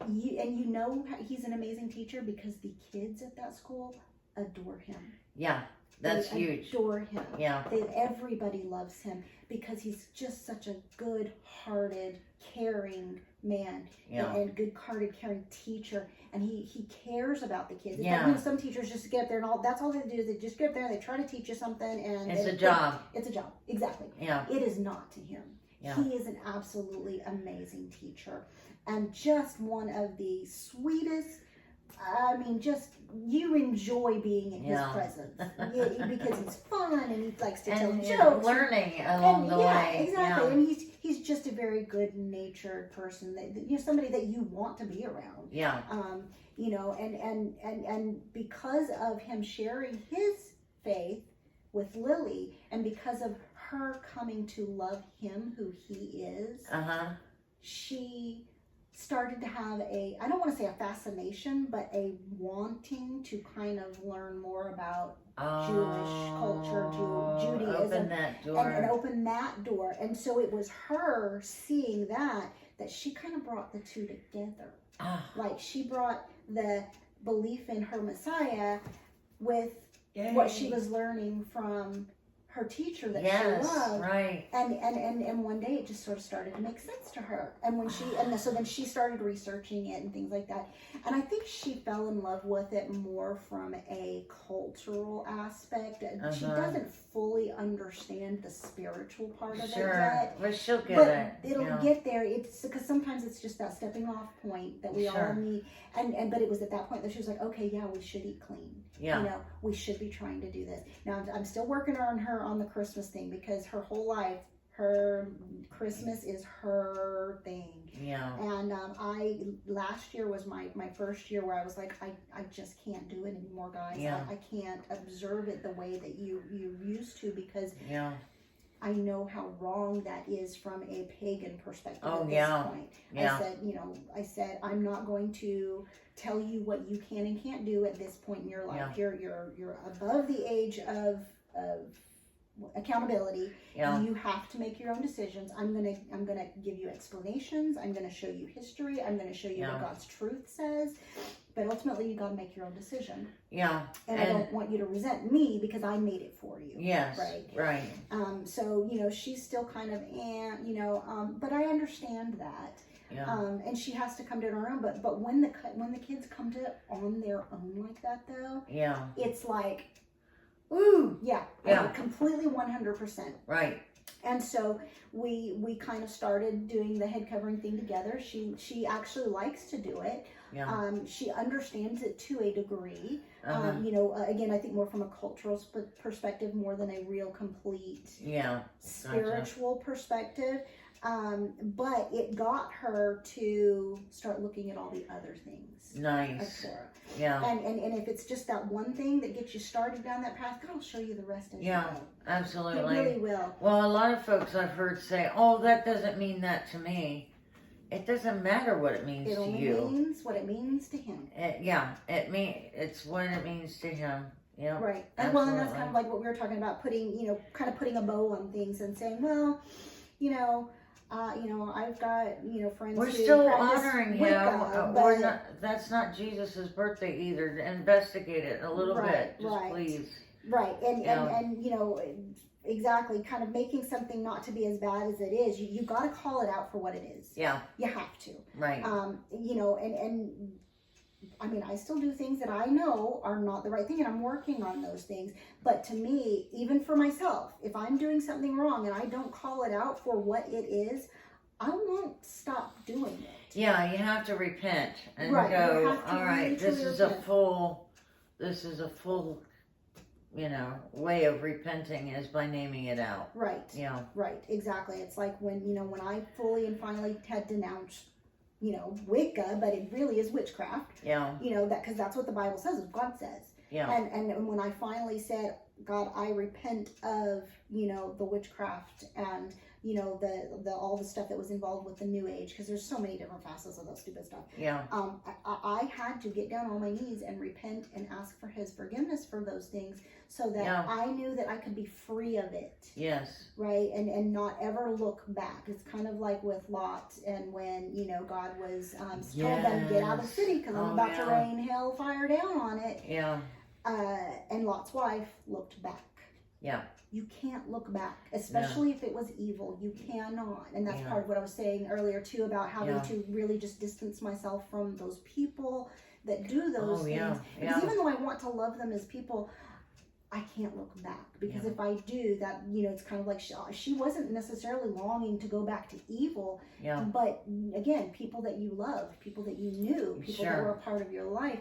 He's an amazing teacher because the kids at that school adore him. Yeah, that's huge. Adore him. Yeah. Everybody loves him because he's just such a good-hearted, caring man. Yeah. And good-hearted, caring teacher. And he cares about the kids. Yeah. Like, some teachers just get up there and that's all they do is they just get up there and they try to teach you something and it's a job. It's a job. Exactly. Yeah. It is not to him. Yeah. He is an absolutely amazing teacher and just one of the sweetest. Just you enjoy being in his presence because he's fun and he likes to tell jokes. Learning along the way. Exactly. Yeah. And he's just a very good-natured person that somebody that you want to be around. Yeah. And because of him sharing his faith with Lily, and because of her coming to love him who he is, she started to have I don't want to say a fascination, but a wanting to kind of learn more about Jewish culture, Judaism. Open that door. And open that door. And so it was her seeing that she kind of brought the two together. Like she brought the belief in her Messiah with what she was learning from her teacher that she loved. Right. And one day it just sort of started to make sense to her. And when so then she started researching it and things like that. And I think she fell in love with it more from a cultural aspect. She doesn't fully understand the spiritual part of it yet. But she'll get it. It'll get there. It's because sometimes it's just that stepping off point that we all need. But it was at that point that she was like, okay, yeah, we should eat clean. Yeah. We should be trying to do this. Now, I'm still working on her on the Christmas thing because her whole life, her Christmas is her thing. Yeah. And last year was my first year where I was like, I just can't do it anymore, guys. Yeah. I can't observe it the way that you used to because I know how wrong that is from a pagan perspective at this point. Yeah. I said, I'm not going to tell you what you can and can't do at this point in your life. Yeah. You're above the age of accountability. Yeah. You have to make your own decisions. I'm gonna give you explanations. I'm gonna show you history. I'm gonna show you what God's truth says. But ultimately, you gotta make your own decision. Yeah. And I don't want you to resent me because I made it for you. Yes. Right. So she's still kind of, but I understand that. Yeah. And she has to come to her own. But when the kids come to on their own like that, though, it's like, ooh, completely 100%. Right. And so we kind of started doing the head covering thing together. She actually likes to do it. Yeah. She understands it to a degree. Again, I think more from a cultural perspective more than a real complete spiritual perspective. But it got her to start looking at all the other things. Nice. Of Torah. Yeah. And if it's just that one thing that gets you started down that path, God will show you the rest as you go. Absolutely. It really will. Well, a lot of folks I've heard say, "Oh, that doesn't mean that to me." It doesn't matter what it means to you. It only means what it means to him. It's what it means to him. Yeah. Right. And well, and that's kind of like what we were talking about, putting a bow on things and saying, well, I've got, friends We're who still practice honoring Wicca, him. That's not Jesus' birthday either. Investigate it a little bit. Just please. Right. And exactly, kind of making something not to be as bad as it is. You got to call it out for what it is. Yeah. You have to. Right. I still do things that I know are not the right thing, and I'm working on those things. But to me, even for myself, if I'm doing something wrong and I don't call it out for what it is, I won't stop doing it. Yeah, you have to repent and right. go, all right, this is a full, way of repenting is by naming it out. Right. Yeah. Right, exactly. It's like when I fully and finally had denounced Wicca, but it really is witchcraft. Yeah. Because that's what the Bible says, what God says. Yeah. And when I finally said, God, I repent of, the witchcraft and you know, the all the stuff that was involved with the New Age, because there's so many different facets of that stupid stuff. Yeah. I had to get down on my knees and repent and ask for his forgiveness for those things, so that I knew that I could be free of it. Yes. Right? And not ever look back. It's kind of like with Lot, and when, you know, God was told them, get out of the city because I'm about to rain hellfire down on it. Yeah. And Lot's wife looked back. Yeah. You can't look back, especially if it was evil. You cannot. And that's part of what I was saying earlier too, about having to really just distance myself from those people that do those things. Because even though I want to love them as people, I can't look back, because if I do that, you know, it's kind of like she wasn't necessarily longing to go back to evil, but again, people that you loved, people that you knew, people that were a part of your life.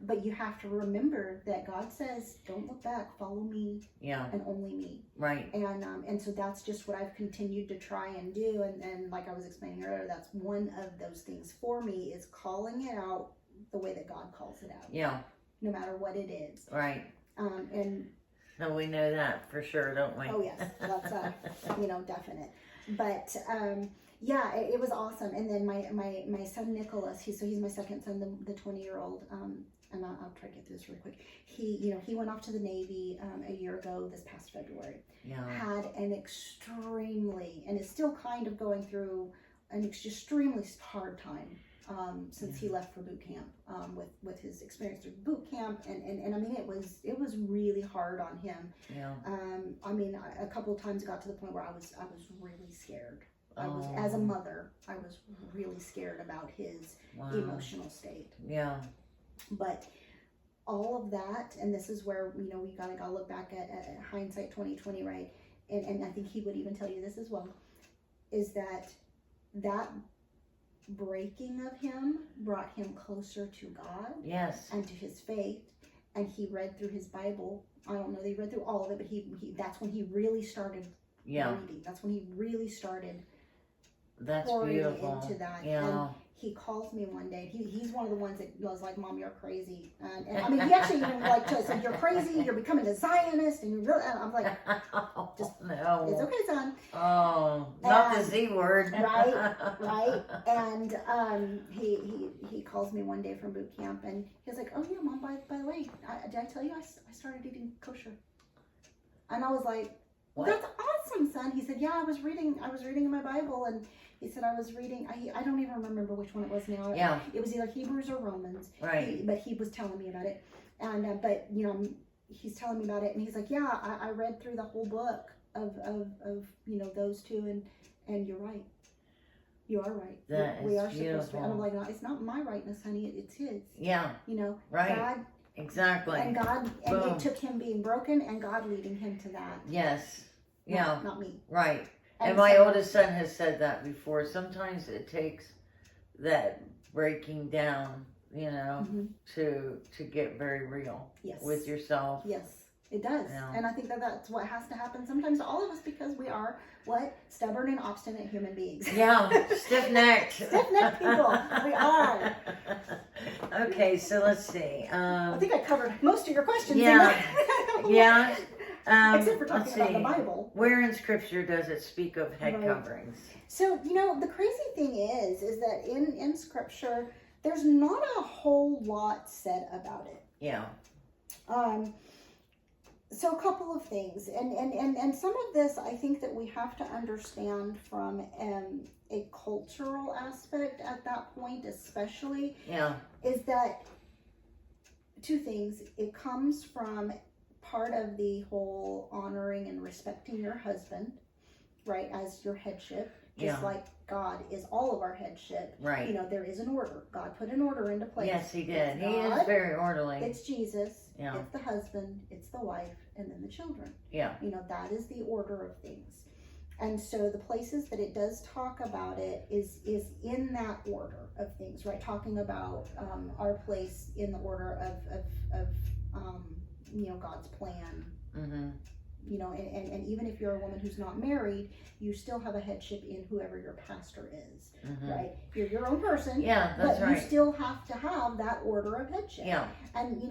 But you have to remember that God says, don't look back, follow me, and only me. Right. And so that's just what I've continued to try and do, and like I was explaining earlier, that's one of those things for me, is calling it out the way that God calls it out. Yeah. No matter what it is. Right. And so we know that for sure, don't we? Oh yes, that's you know, definite. But yeah, it was awesome. And then my son Nicholas, he's my second son, the 20-year-old. And I'll try to get through this really quick. He went off to the Navy a year ago, this past February. Had an extremely, and is still kind of going through an extremely hard time. Since he left for boot camp, with his experience through boot camp, and I mean, it was really hard on him. I mean, a couple of times it got to the point where I was really scared. I was, as a mother, I was really scared about his emotional state. But all of that, and this is where, you know, we gotta look back at hindsight 2020, right? And I think he would even tell you this as well, is that breaking of him brought him closer to God. Yes. And to his faith. And he read through his Bible. I don't know that he read through all of it, but he that's when he really started reading. That's when he really started pouring into that. And he calls me one day. He's one of the ones that was like, Mom, you're crazy. And I mean, he actually even like said, you're crazy, you're becoming a Zionist, and you're really, and I'm like, just, no. It's okay, son. Oh, not the Z word. Right. And he calls me one day from boot camp, and he's like, oh yeah, Mom, by the way, did I tell you I started eating kosher? And I was like, well, that's awesome, son. He said, yeah, I was reading in my Bible, and he said, I was reading, I don't even remember which one it was now. Yeah. It was either Hebrews or Romans. Right. But he was telling me about it. And, but, you know, he's telling me about it, and he's like, yeah, I read through the whole book of you know, those two, and you're right. You are right. We are supposed to. And I'm like, no, it's not my rightness, honey. It's his. Yeah. You know, right. God. Exactly. And God, and it took him being broken and God leading him to that. Yes. Yeah. Not me. Right. And my oldest son has said that before. Sometimes it takes that breaking down, you know, to get very real with yourself. Yes, it does. Yeah. And I think that's what has to happen sometimes to all of us, because we are, stubborn and obstinate human beings. Yeah, stiff-necked. Stiff-necked people. We are. Okay, so let's see. I think I covered most of your questions. Yeah. Yeah. Except for talking about the Bible. Where in Scripture does it speak of head coverings? So, you know, the crazy thing is that in Scripture, there's not a whole lot said about it. Yeah. So a couple of things, and some of this I think that we have to understand from a cultural aspect at that point, especially. Yeah. Is that two things? It comes from part of the whole honoring and respecting your husband, right, as your headship, just like God is all of our headship. Right. You know, there is an order. God put an order into place. Yes, he did. He is very orderly. It's Jesus. Yeah. It's the husband. It's the wife. And then the children. Yeah. You know, that is the order of things. And so the places that it does talk about it is in that order of things, right? Talking about our place in the order of you know, God's plan. and even if you're a woman who's not married, you still have a headship in whoever your pastor is, right? You're your own person, that's but right. you still have to have that order of headship. Yeah. And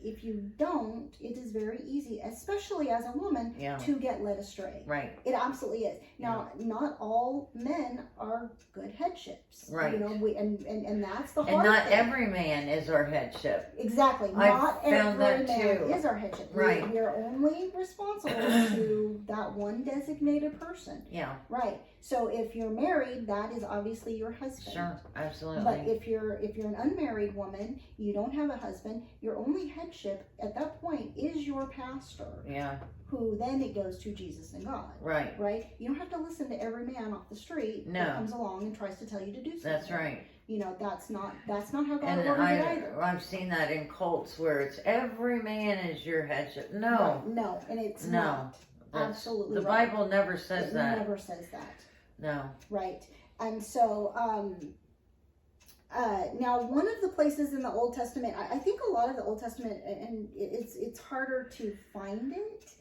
if you don't, it is very easy, especially as a woman, to get led astray. Right. It absolutely is. Now, not all men are good headships. Right. And that's the hard And not thing. every man is our headship. Exactly. I've Not found every that man too. is our headship. Right. We are only responsible to that one designated person. Yeah. Right. So if you're married, that is obviously your husband. Sure. Absolutely. But if you're an unmarried woman, you don't have a husband, your only headship at that point is your pastor. Yeah. Who then it goes to Jesus and God. Right. Right? You don't have to listen to every man off the street that comes along and tries to tell you to do something. That's right. That's not how God And ordered it either. I've seen that in cults where it's every man is your headship. No. No, and it's not. Absolutely. The Bible never says that. It never says that. No. Right. And so, now one of the places in the Old Testament, I think a lot of the Old Testament, and it's harder to find it,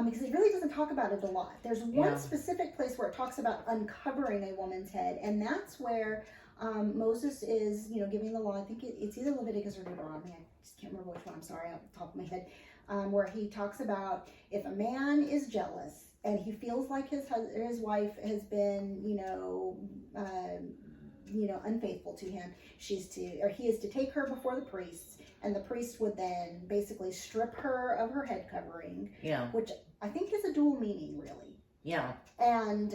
because it really doesn't talk about it a lot. There's one specific place where it talks about uncovering a woman's head, and that's where Moses is, giving the law. I think it's either Leviticus or Deuteronomy. I just can't remember which one. I'm sorry, off the top of my head. Where he talks about if a man is jealous and he feels like his wife has been, unfaithful to him, he is to take her before the priests, and the priest would then basically strip her of her head covering. Yeah. Which I think is a dual meaning, really. Yeah. And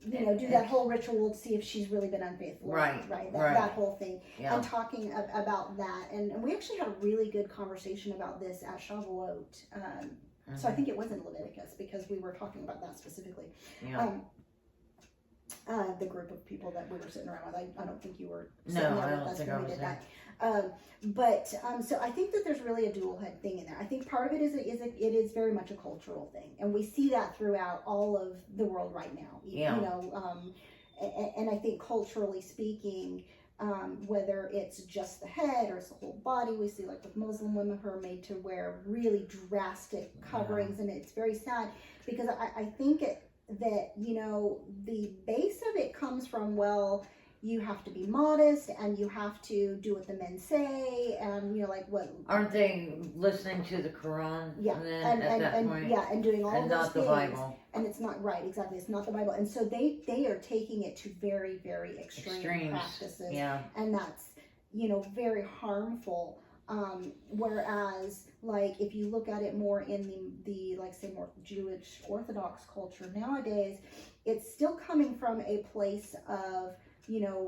do that whole ritual to see if she's really been unfaithful. Right. That whole thing. Yeah. And talking about that. And we actually had a really good conversation about this at Shavuot. So I think it was in Leviticus because we were talking about that specifically. Yeah. The group of people that we were sitting around with. I don't think you were No, sitting there I with don't us think when I we was did there. that. So I think that there's really a dual head thing in there. I think part of it is very much a cultural thing, and we see that throughout all of the world right now. Yeah. And I think culturally speaking, whether it's just the head or it's the whole body, we see like with Muslim women who are made to wear really drastic coverings, and it's very sad because I think that the base of it comes from, well, you have to be modest and you have to do what the men say, and like what aren't they listening to the Quran? And at that point, and doing all and those not the things. Bible. And it's not right, exactly. It's not the Bible, and so they are taking it to very, very extreme practices. Yeah. And that's very harmful. Whereas, like, if you look at it more in the like, say, more Jewish Orthodox culture nowadays, it's still coming from a place of,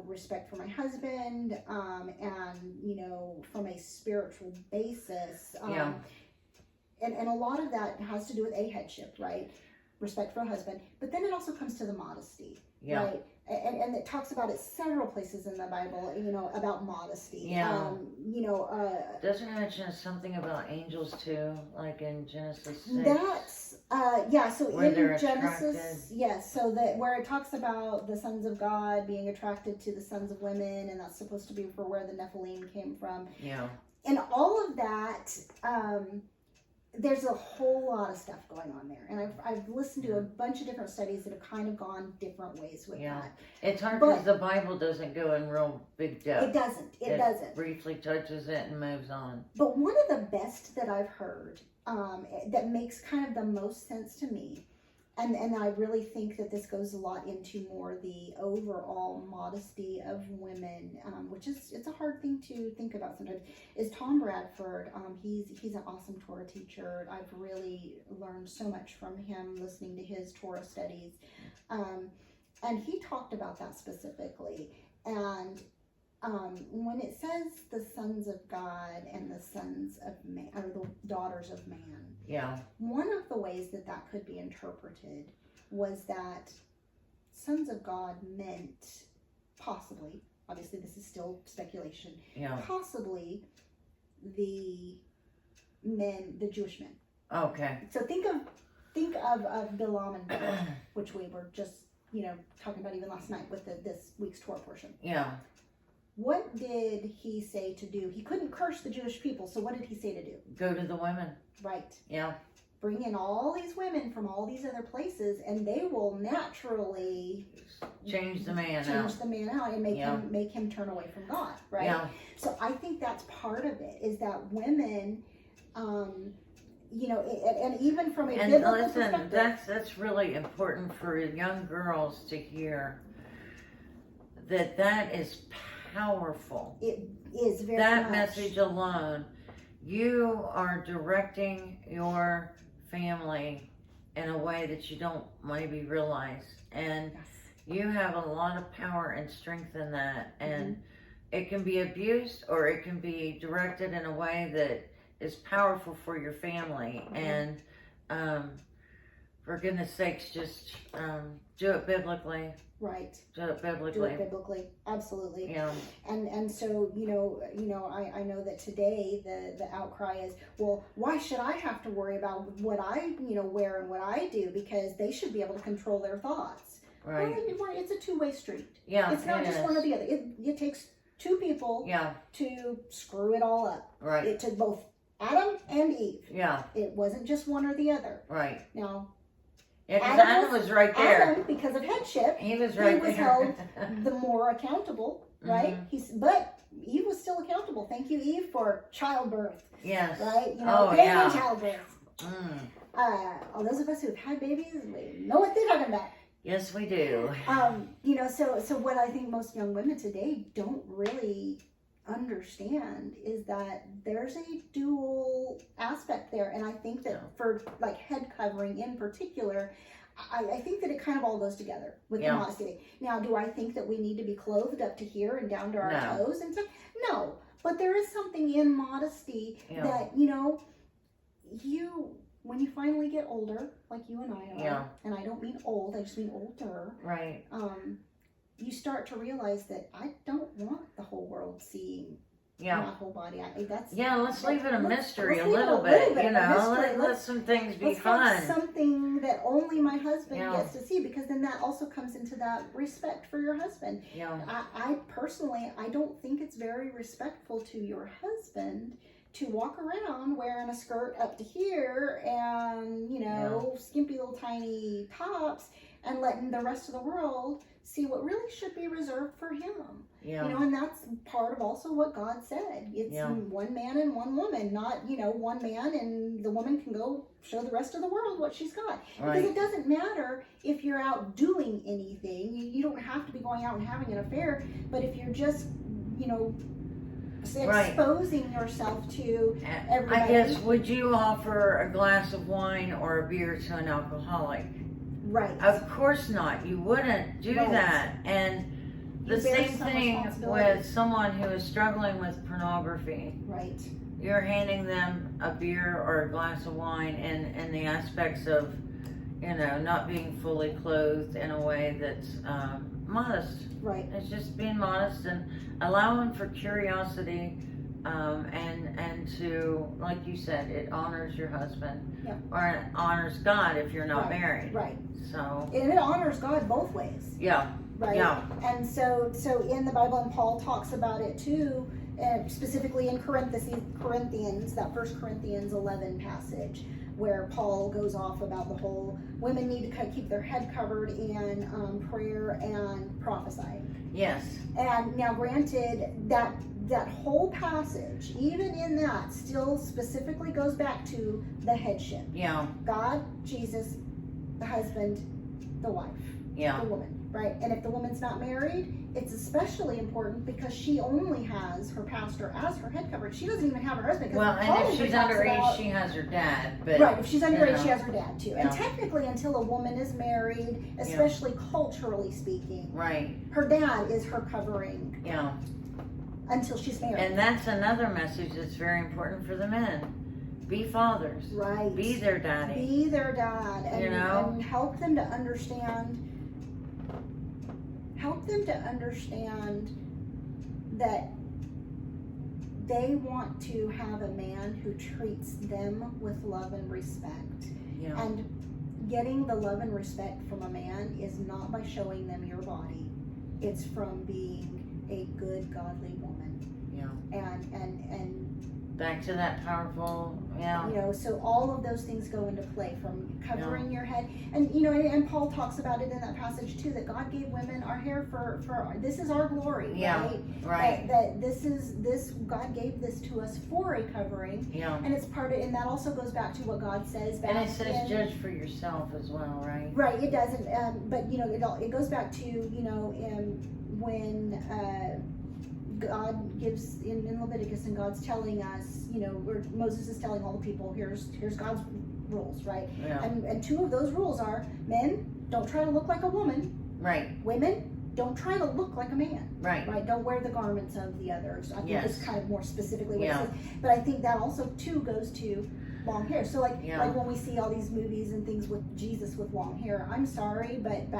respect for my husband, and, from a spiritual basis. And a lot of that has to do with a headship, right? Respect for a husband. But then it also comes to the modesty, right? And it talks about it several places in the Bible, about modesty. Yeah. Doesn't it mention something about angels too, like in Genesis 6? That's, so where in they're Genesis, attracted. yes, so that where it talks about the sons of God being attracted to the sons of women, and that's supposed to be for where the Nephilim came from. Yeah. And all of that, there's a whole lot of stuff going on there, and I've listened to a bunch of different studies that have kind of gone different ways with that. It's hard because the Bible doesn't go in real big depth. It doesn't. It doesn't. Briefly touches it and moves on. But one of the best that I've heard, that makes kind of the most sense to me, and I really think that this goes a lot into more the overall modesty of women, which it's a hard thing to think about sometimes, is Tom Bradford. He's an awesome Torah teacher. I've really learned so much from him listening to his Torah studies. And he talked about that specifically. And when it says the sons of God and the sons of man, or the daughters of man, one of the ways that could be interpreted was that sons of God meant possibly, obviously this is still speculation, possibly the men, the Jewish men. Okay. So think of Bilam and Balak, which we were just talking about even last night with this week's Torah portion. Yeah. What did he say to do? He couldn't curse the Jewish people, so what did he say to do? Go to the women. Right. Yeah. bring in all these women from all these other places, and they will naturally change the man out and make him turn away from God, right? Yeah. So I think that's part of it, is that women, you know, and even from a biblical perspective, that's really important for young girls to hear. That is powerful. It is very that much. Message alone, you are directing your family in a way that you don't maybe realize, and you have a lot of power and strength in that, and it can be abused or it can be directed in a way that is powerful for your family. And for goodness sakes, just do it biblically. Right. Do it biblically. Do it biblically. Absolutely. Yeah. And so, you know, I know that today the outcry is, well, why should I have to worry about what I, you know, wear and what I do, because they should be able to control their thoughts. Right. Well, it's a two-way street. Yeah. It's not just one or the other. It takes two people to screw it all up. Right. It took both Adam and Eve. Yeah. It wasn't just one or the other. Right. Now, yeah, because Adam was right there. Adam, because of headship, he was right he was there. held the more accountable, right? But Eve was still accountable. Thank you, Eve, for childbirth. Yes. Right? You know, baby childbirth. Those of us who've had babies, we know what they're talking about. Yes, we do. You know, so what I think most young women today don't really understand is that there's a dual aspect there, and I think that for like head covering in particular, I think that it kind of all goes together with the modesty. Now, do I think that we need to be clothed up to here and down to our toes and stuff? No, but there is something in modesty that, you know, when you finally get older, like you and I are, and I don't mean old, I just mean older. Right. You start to realize that I don't want the whole world seeing my whole body. Let's leave it a mystery a little bit. You know, let some things be fun. Let's have something that only my husband gets to see, because then that also comes into that respect for your husband. Yeah. I personally, I don't think it's very respectful to your husband to walk around wearing a skirt up to here and, you know, skimpy little tiny tops, and letting the rest of the world see what really should be reserved for him. Yeah. You know, and that's part of also what God said. It's one man and one woman, not, you know, one man and the woman can go show the rest of the world what she's got. Right. Because it doesn't matter if you're out doing anything. You don't have to be going out and having an affair, but if you're just, you know, exposing yourself to everybody. I guess, would you offer a glass of wine or a beer to an alcoholic? Right. Of course not. You wouldn't do that. And the same thing with someone who is struggling with pornography. Right. You're handing them a beer or a glass of wine, and the aspects of, you know, not being fully clothed in a way that's modest. Right. It's just being modest and allowing for curiosity, and to, like you said, it honors your husband, or it honors God if you're not married. Right. So. And it honors God both ways. Yeah. Right. Yeah. And so in the Bible, and Paul talks about it too, specifically in Corinthians, that 1 Corinthians 11 passage, where Paul goes off about the whole women need to keep their head covered in prayer and prophesying. Yes. And now, granted, that whole passage, even in that, still specifically goes back to the headship. Yeah. God, Jesus, the husband, the wife, the woman. Right? And if the woman's not married, it's especially important because she only has her pastor as her head coverage. She doesn't even have her husband. Well, and if she's underage, she has her dad. But, right, if she's underage, she has her dad too. Yeah. And technically, until a woman is married, especially culturally speaking, right, her dad is her covering. Yeah. Until she's married. And that's another message that's very important for the men. Be fathers. Right. Be their daddy. Be their dad. And, you know? And help them to understand. Help them to understand that they want to have a man who treats them with love and respect. Yeah. And getting the love and respect from a man is not by showing them your body. It's from being a good, godly woman. Yeah. And Back to that powerful, yeah. You know, so all of those things go into play, from covering your head. And, you know, and Paul talks about it in that passage too, that God gave women our hair for this is our glory, right? That God gave this to us for a covering. Yeah. And it's part of, and that also goes back to what God says back and it says judge for yourself as well, right? Right, it doesn't, but, you know, it goes back to, you know, when God gives in Leviticus, and God's telling us, you know, where Moses is telling all the people, here's God's rules, right? Yeah. And two of those rules are: men, don't try to look like a woman. Right. Women, don't try to look like a man. Right. Right. Don't wear the garments of the others. I think it's kind of more specifically what it says. But I think that also too goes to long hair. So like when we see all these movies and things with Jesus with long hair, I'm sorry, but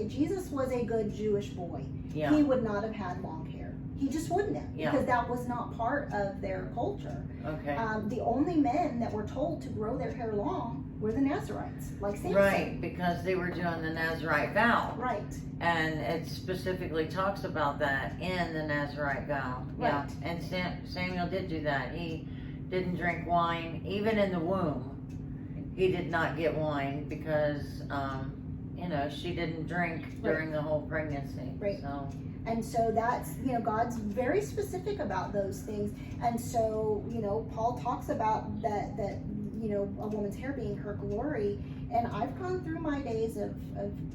Jesus was a good Jewish boy. Yeah. He would not have had long hair. He just wouldn't have, because that was not part of their culture. Okay. The only men that were told to grow their hair long were the Nazarites, like Samson. Right, because they were doing the Nazarite vow. Right. And it specifically talks about that in the Nazarite vow. Right. Yeah. And Samuel did do that. He didn't drink wine, even in the womb. He did not get wine because, you know, she didn't drink during the whole pregnancy. Right. So. And so that's, you know, God's very specific about those things. And so, you know, Paul talks about that, you know, a woman's hair being her glory. And I've gone through my days of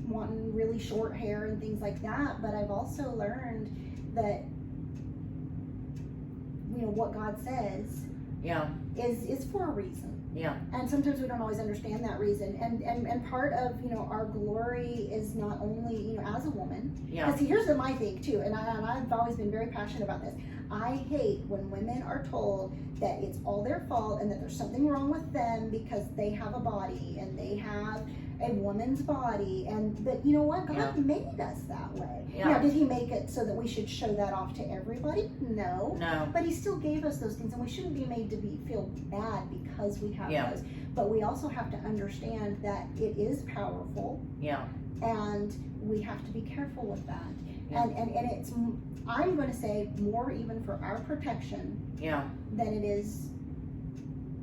wanting really short hair and things like that. But I've also learned that, you know, what God says is for a reason. Yeah. And sometimes we don't always understand that reason. And part of, you know, our glory is not only, you know, as a woman. Yeah. Because see, here's my thing too, and I've always been very passionate about this. I hate when women are told that it's all their fault and that there's something wrong with them because they have a body and they have a woman's body, but you know what? God made us that way. Yeah. Now, did he make it so that we should show that off to everybody? No. But he still gave us those things, and we shouldn't be made to feel bad because we have those. But we also have to understand that it is powerful. Yeah. And we have to be careful with that. Yeah. And it's, I'm going to say, more even for our protection than it is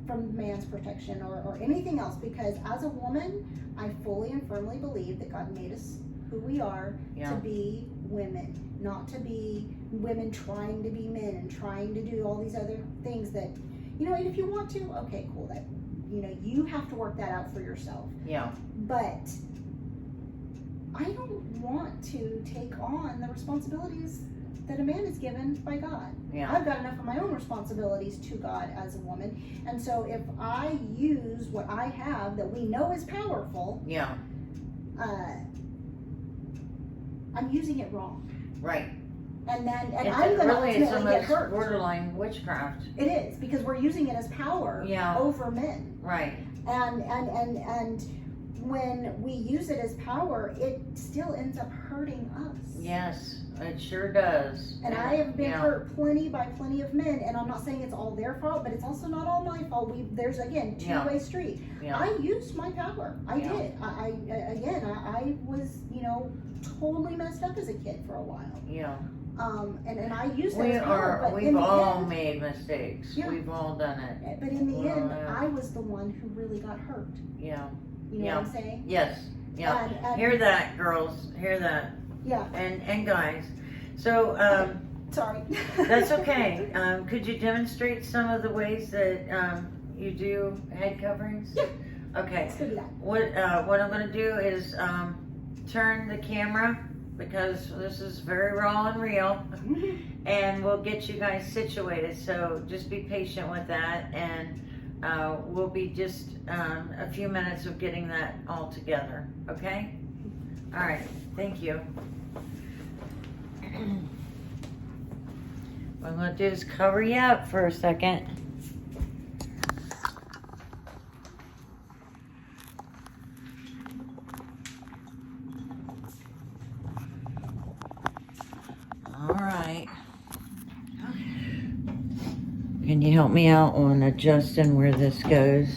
from man's protection or anything else, because as a woman, I fully and firmly believe that God made us who we are to be women, not to be women trying to be men and trying to do all these other things that, you know, and if you want to, okay, cool, that, you know, you have to work that out for yourself. Yeah. But I don't want to take on the responsibilities that a man is given by God. Yeah. I've got enough of my own responsibilities to God as a woman. And so if I use what I have that we know is powerful, I'm using it wrong. Right. And then I'm going to ultimately get hurt. Borderline witchcraft. It is, because we're using it as power over men. Right. And when we use it as power, it still ends up hurting us. Yes. It sure does. And I have been hurt plenty by plenty of men, and I'm not saying it's all their fault, but it's also not all my fault. There's again two-way street. Yeah. I used my power. I did. I was, you know, totally messed up as a kid for a while. Yeah. And I used that as power. But we've all made mistakes. Yeah. We've all done it. But in the end, I was the one who really got hurt. Yeah. You know what I'm saying? Yes. Yeah. And hear that, girls. Hear that. Yeah. And guys. So, sorry. That's okay. Could you demonstrate some of the ways that you do head coverings? Yeah. Okay. Let's do that. What I'm going to do is turn the camera, because this is very raw and real, and we'll get you guys situated. So just be patient with that, and we'll be just a few minutes of getting that all together. Okay? All right. Thank you. What I'm going to do is cover you up for a second. All right. Can you help me out on adjusting where this goes?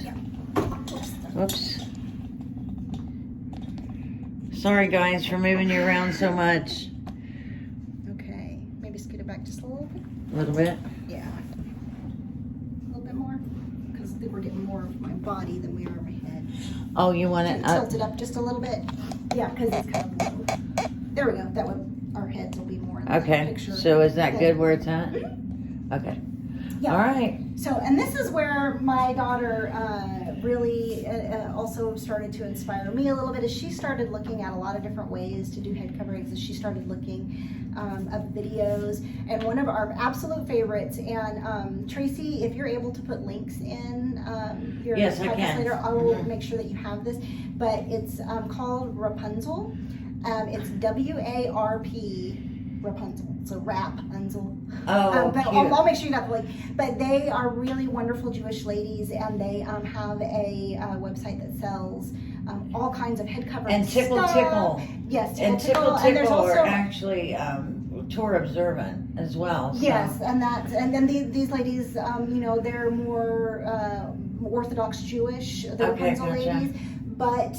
Whoops. Sorry guys for moving you around so much. Okay, maybe scoot it back just a little bit. A little bit? Yeah. A little bit body than we are my head. Oh, you want it up? Tilt it up just a little bit. Yeah, because it's kind of low. There we go. That way our heads will be more in the Okay. picture. So is that good where it's at? Okay. Yeah. All right. So, and this is where my daughter really also started to inspire me a little bit, as she started looking at a lot of different ways to do head coverings, as she started looking of videos. And one of our absolute favorites, and Tracy, if you're able to put links in your Yes, I podcast can. later, I will make sure that you have this. But it's called Wrapunzle. It's WARP Rapunzel. So Wrapunzle. Oh, but cute. I'll make sure you got the link. But they are really wonderful Jewish ladies, and they have a website that sells all kinds of head coverings. And Tichel stuff. Tichel. Yes, And Tichel Tichel And there's Tichel also are actually Torah observant as well. So. yes, and then these ladies, they're more Orthodox Jewish. The Okay, Rapunzel gotcha. ladies. But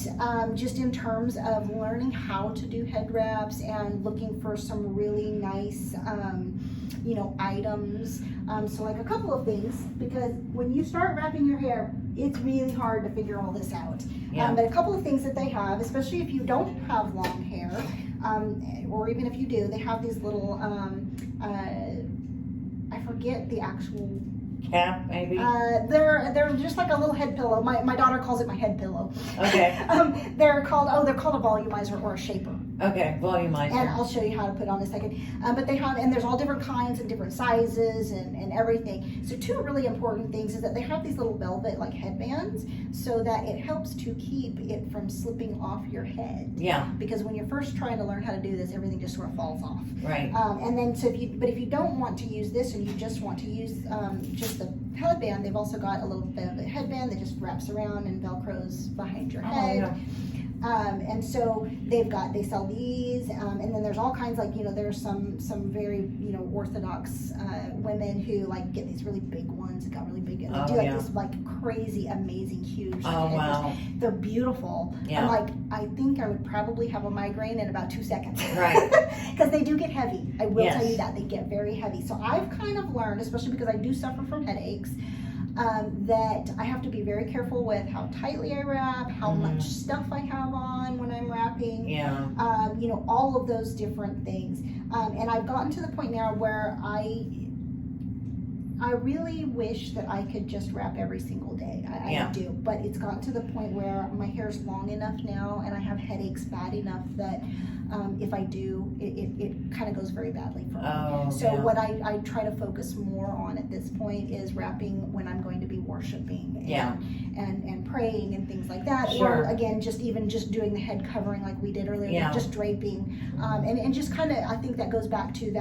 just in terms of learning how to do head wraps and looking for some really nice, items. So like a couple of things, because when you start wrapping your hair, it's really hard to figure all this out. Yeah. But a couple of things that they have, especially if you don't have long hair, or even if you do, they have these little, I forget the actual Cap, maybe? they're just like a little head pillow. My daughter calls it my head pillow. Okay. They're called a volumizer or a shaper. Okay, volumizer. And I'll show you how to put on in a second. But they have, and there's all different kinds and different sizes and everything. So two really important things is that they have these little velvet like headbands, so that it helps to keep it from slipping off your head. Yeah. Because when you're first trying to learn how to do this, everything just sort of falls off. Right. And then if you don't want to use this and you just want to use just the headband, they've also got a little bit of a headband that just wraps around and velcros behind your head. Oh, yeah. And so they sell these, and then there's all kinds, like, there's some very, Orthodox women who like get these really big ones that got really big, and they do like this like crazy, amazing, huge. Oh, wow. They're beautiful. Yeah. I'm like, I think I would probably have a migraine in about 2 seconds. Right. Because they do get heavy. I will Yes. tell you that. They get very heavy. So I've kind of learned, especially because I do suffer from headaches, that I have to be very careful with how tightly I wrap, how much stuff I have on when I'm wrapping. Yeah. All of those different things. And I've gotten to the point now where I really wish that I could just wrap every single day. I do. But it's gotten to the point where my hair's long enough now and I have headaches bad enough that if I do, it kind of goes very badly for me. Oh, So yeah. what I try to focus more on at this point is wrapping when I'm going to be worshiping and praying and things like that. Sure. Or again, just doing the head covering like we did earlier, Yeah. just draping. And just kind of, I think that goes back to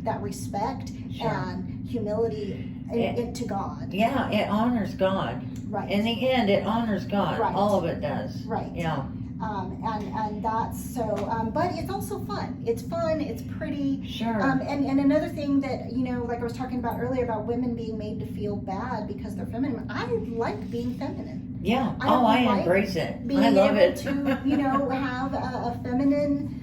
that respect Sure. and humility to God. Yeah, it honors God. Right. In the end, it honors God. Right. All of it does. Right. Yeah. And that's so, but it's also fun. It's fun, it's pretty. Sure. And another thing that, like I was talking about earlier about women being made to feel bad because they're feminine. I like being feminine. Yeah. I I like embrace it. Being I love able it. to, have a feminine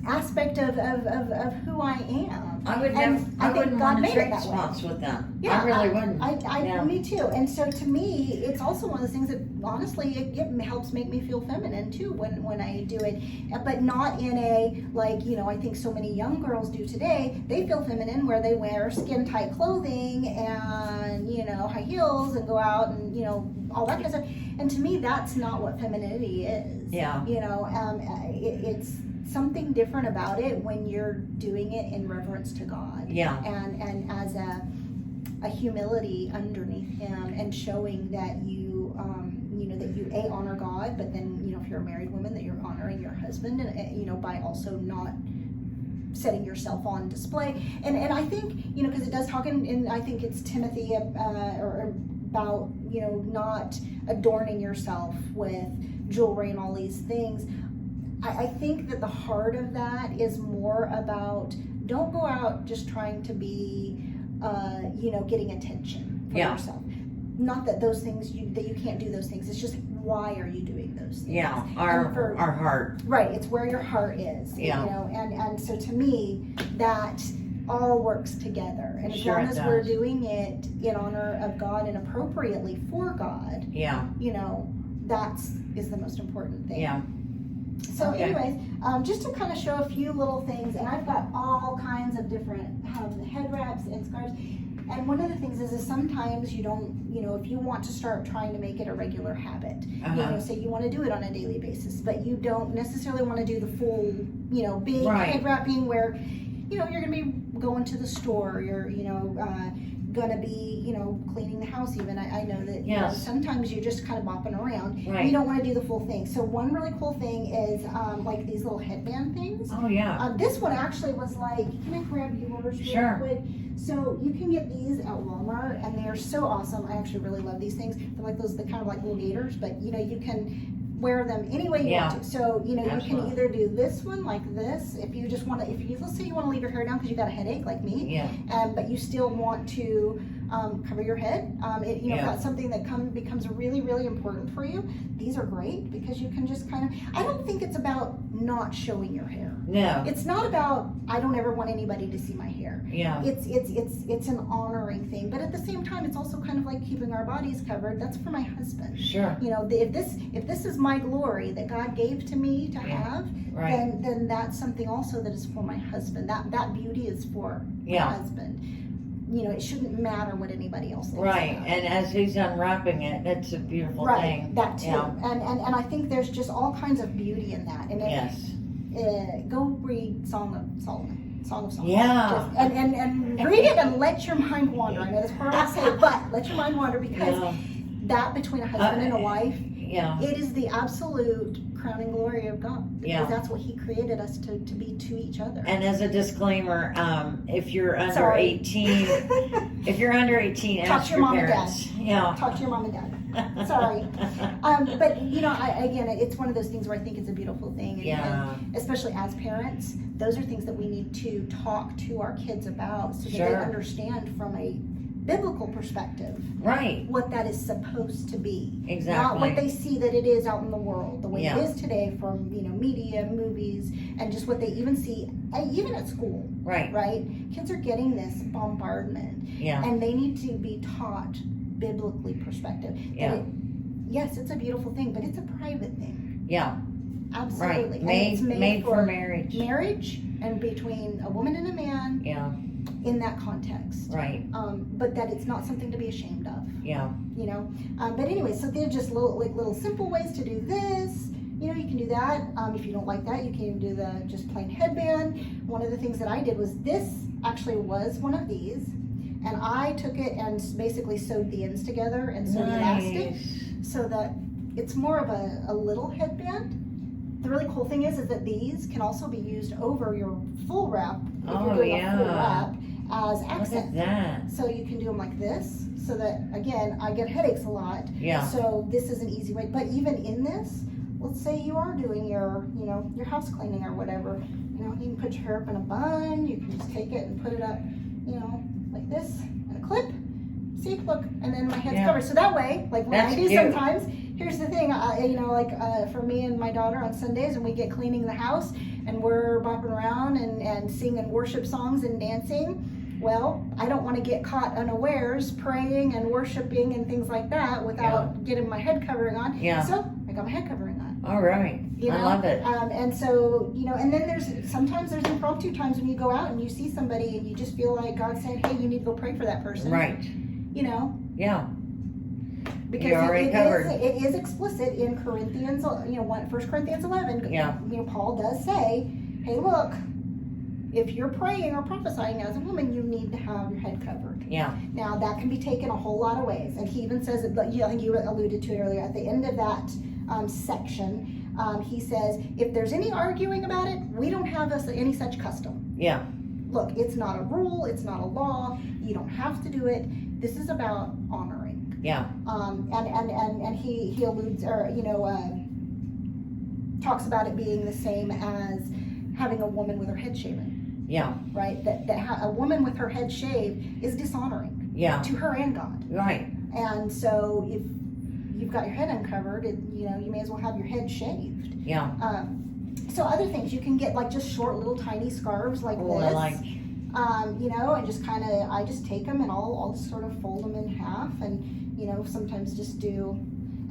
aspect of who I am. I would And never. I I think wouldn't God want made to it trade that way. spots with them. Yeah, I really wouldn't. Yeah. Me too. And so to me, it's also one of those things that honestly, it helps make me feel feminine too when I do it, but not in a, like, I think so many young girls do today. They feel feminine where they wear skin tight clothing and, high heels and go out and, all that kind of stuff. And to me, that's not what femininity is. Yeah. It's something different about it when you're doing it in reverence to God. Yeah. And as a humility underneath Him, and showing that you that you honor God, but then if you're a married woman, that you're honoring your husband, and by also not setting yourself on display. And I think because it does talk in I think it's Timothy or about not adorning yourself with jewelry and all these things. I think that the heart of that is more about, don't go out just trying to be, getting attention for yourself. Not that those things, that you can't do those things. It's just, why are you doing those things? Yeah. Our heart. Right. It's where your heart is. Yeah. And so to me, that all works together. And as Sure long it as we're does. doing it in honor of God and appropriately for God, Yeah. you know, is the most important thing. Yeah. So Okay. anyways, just to kind of show a few little things, and I've got all kinds of different head wraps and scarves. And one of the things is sometimes you don't, you know, if you want to start trying to make it a regular habit, you know, say you want to do it on a daily basis, but you don't necessarily want to do the full, you know, big Right. head wrapping where, you know, you're going to be going to the store, you're, you know, going to be, you know, cleaning the house even. I know that, you know, Yes. sometimes you're just kind of bopping around. Right. You don't want to do the full thing. So one really cool thing is like these little headband things. Oh, yeah. This one actually was like, can I grab yours real Sure. quick? So you can get these at Walmart, and they are so awesome. I actually really love these things. They're like those, the kind of like little gaiters, but you know, you can wear them any way you Yeah. want to. So, you know, you Absolutely. can either do this one like this, if you just want to, let's say you want to leave your hair down because you got a headache like me, Yeah. but you still want to cover your head. If Yeah. that's something that becomes really, really important for you, these are great because you can just kind of, I don't think it's about not showing your hair. No. It's not about, I don't ever want anybody to see my hair. Yeah. It's an honoring thing, but at the same time, it's also kind of like keeping our bodies covered. That's for my husband. Sure. You know, if this is my glory that God gave to me to have, Right. then that's something also that is for my husband. That beauty is for my husband. You know, it shouldn't matter what anybody else thinks Right. about. And as he's unwrapping it, that's a beautiful thing. That too. Yeah. And I think there's just all kinds of beauty in that. And Yes. go read Song of Solomon. Song of Solomon. Yeah. And read it and let your mind wander. I know that's hard to say, but let your mind wander because Yeah. that between a husband and a wife, Yeah. it is the absolute crowning glory of God. Because Yeah. that's what He created us to be to each other. And as a disclaimer, if you're under Sorry. 18, if you're under 18, Talk ask to your your mom and parents. Yeah. Talk to your mom and dad. Sorry. But you know, again, it's one of those things where I think it's a beautiful thing. Yeah. And especially as parents, those are things that we need to talk to our kids about so that they Sure. understand from a biblical perspective Right. what that is supposed to be. Exactly. Not what they see that it is out in the world, the way Yeah. it is today from, you know, media, movies, and just what they even see, even at school, Right. right? Kids are getting this bombardment, Yeah. and they need to be taught biblically perspective. That Yeah. Yes, it's a beautiful thing, but it's a private thing. Yeah. Absolutely. Right. And Made it's for marriage. marriage and between a woman and a man Yeah. in that context. Right. But that it's not something to be ashamed of. Yeah. You know, but anyway, so they're just little simple ways to do this. You know, you can do that. If you don't like that, you can do the just plain headband. One of the things that I did was this actually was one of these, and I took it and basically sewed the ends together and sewed elastic Nice. so that it's more of a little headband. The really cool thing is that these can also be used over your full wrap if Oh, you're doing a full yeah. wrap as Look accent. at that. So you can do them like this, so that, again, I get headaches a lot. Yeah. So this is an easy way. But even in this, let's say you are doing your, you know, your house cleaning or whatever. You know, you can put your hair up in a bun. You can just take it and put it up, you know, like this, in a clip. See, look, and then my head's Yeah. covered. So that way, like when That's I do cute. sometimes, here's the thing, you know, like for me and my daughter on Sundays when we get cleaning the house and we're bopping around and singing worship songs and dancing, well, I don't want to get caught unawares praying and worshiping and things like that without getting my head covering on. Yeah. So I got my head covering on. All right. You know? I love it. And so, you know, and then sometimes there's impromptu times when you go out and you see somebody and you just feel like God said, hey, you need to go pray for that person. Right. You know, Yeah. because You're already covered. it is explicit in Corinthians, you know, 1 Corinthians 11. Yeah. You know, Paul does say, hey, look, if you're praying or prophesying as a woman, you need to have your head covered. Yeah. Now, that can be taken a whole lot of ways. And he even says, I think you alluded to it earlier, at the end of that section, he says, if there's any arguing about it, we don't have any such custom. Yeah. Look, it's not a rule, it's not a law, you don't have to do it. This is about honoring. Yeah. And he alludes, or, you know, talks about it being the same as having a woman with her head shaven. Yeah. Right? That a woman with her head shaved is dishonoring. Yeah. To her and God. Right. And so if you've got your head uncovered, you know, you may as well have your head shaved. Yeah. So other things, you can get like just short little tiny scarves like Oh, this. I like. you know, and just kind of, I just take them and I'll sort of fold them in half, and, you know, sometimes just do,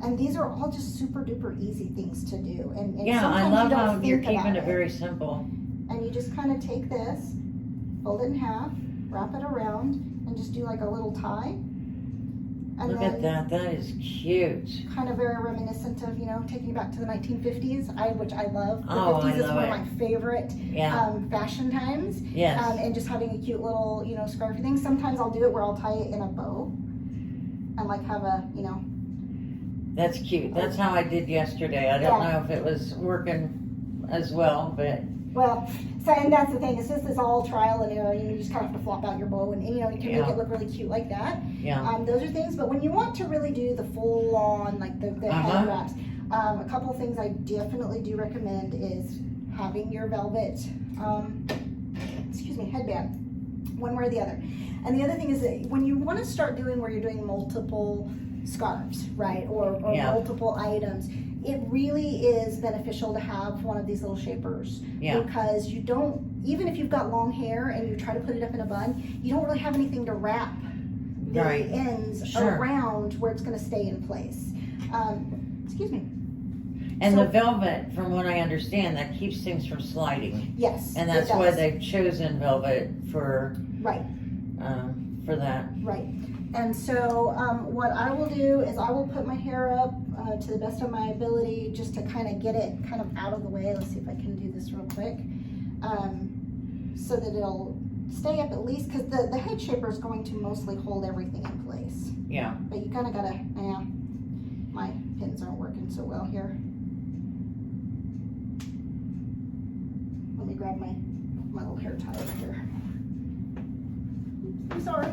and these are all just super duper easy things to do. And Yeah, I sometimes love you don't how you're think keeping about it very simple. And you just kind of take this, fold it in half, wrap it around, and just do like a little tie. And Look at that, that is cute. Kind of very reminiscent of, you know, taking you back to the 1950s, which I love. The Oh, 50s I is love one it. of my favorite fashion times. Yes. And just having a cute little, you know, scarfy thing. Sometimes I'll do it where I'll tie it in a bow and like have a, you know. That's cute. That's how I did yesterday. I don't know if it was working as well, but. Well, so, and that's the thing, it's just this all trial and error. You just kind of have to flop out your bow, and you know, you can make it look really cute like that. Yeah. Those are things, but when you want to really do the full on, like the head wraps, a couple of things I definitely do recommend is having your velvet, headband, one way or the other. And the other thing is that when you want to start doing where you're doing multiple scarves, right, or multiple items, it really is beneficial to have one of these little shapers, because you don't, even if you've got long hair and you try to put it up in a bun, you don't really have anything to wrap the ends around where it's going to stay in place. Excuse me. And the velvet, from what I understand, that keeps things from sliding. Yes, and that's why they've chosen velvet for that. Right. And so what I will do is I will put my hair up to the best of my ability, just to kind of get it kind of out of the way. Let's see if I can do this real quick, so that it'll stay up at least, because the head shaper is going to mostly hold everything in place. Yeah. But you kind of gotta, my pins aren't working so well here. Let me grab my little hair tie over here. I'm sorry.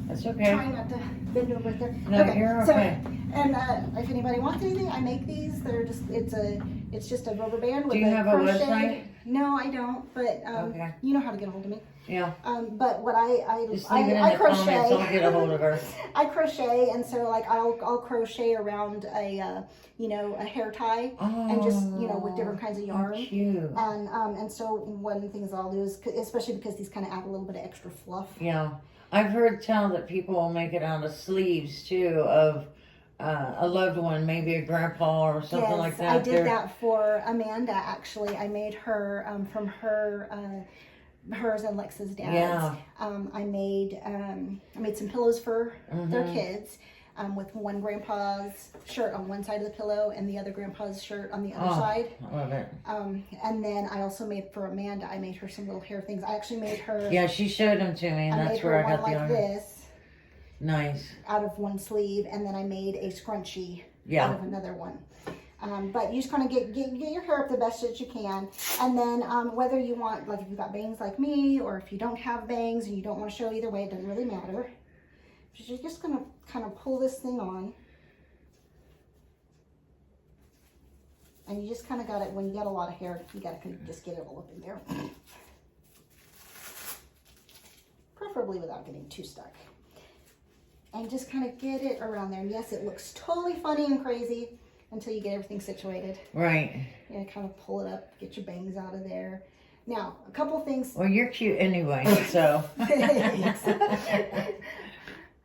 That's okay. Trying not to bend over there. No, you're okay. So, and if anybody wants anything, I make these. They're just, it's just a rubber band with Do you have a crochet. website? No, I don't, but you know how to get a hold of me. Yeah. But what I just leave it in the crochet. comments, I'll get a hold of her. I crochet, and so like I'll crochet around a a hair tie, and just with different kinds of yarn. Cute. And so one of the things I'll do is, especially because these kind of add a little bit of extra fluff. Yeah. I've heard tell that people will make it out of sleeves too of a loved one, maybe a grandpa or something like that. I did that for Amanda, actually. I made her from hers and Lex's dad's. Yeah. I made some pillows for their kids, with one grandpa's shirt on one side of the pillow and the other grandpa's shirt on the other side. I love it. And then I also made for Amanda, I made her some little hair things. I actually made her. Yeah, she showed them to me, and that's where I got the like this. Nice. Out of one sleeve, and then I made a scrunchie out of another one. But you just kind of get your hair up the best that you can, and then whether you want, like if you've got bangs like me, or if you don't have bangs and you don't want to show either way, it doesn't really matter. You're just gonna kind of pull this thing on, and you just kind of got it. When you got a lot of hair, you got to just get it all up in there, preferably without getting too stuck. And just kind of get it around there. And yes, it looks totally funny and crazy until you get everything situated. Right. You kind of pull it up, get your bangs out of there. Now, a couple things. Well, you're cute anyway, so.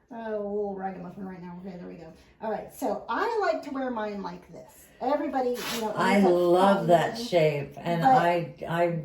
Oh, a little ragamuffin right now. Okay, there we go. All right, so I like to wear mine like this. Everybody, I love that shape, and I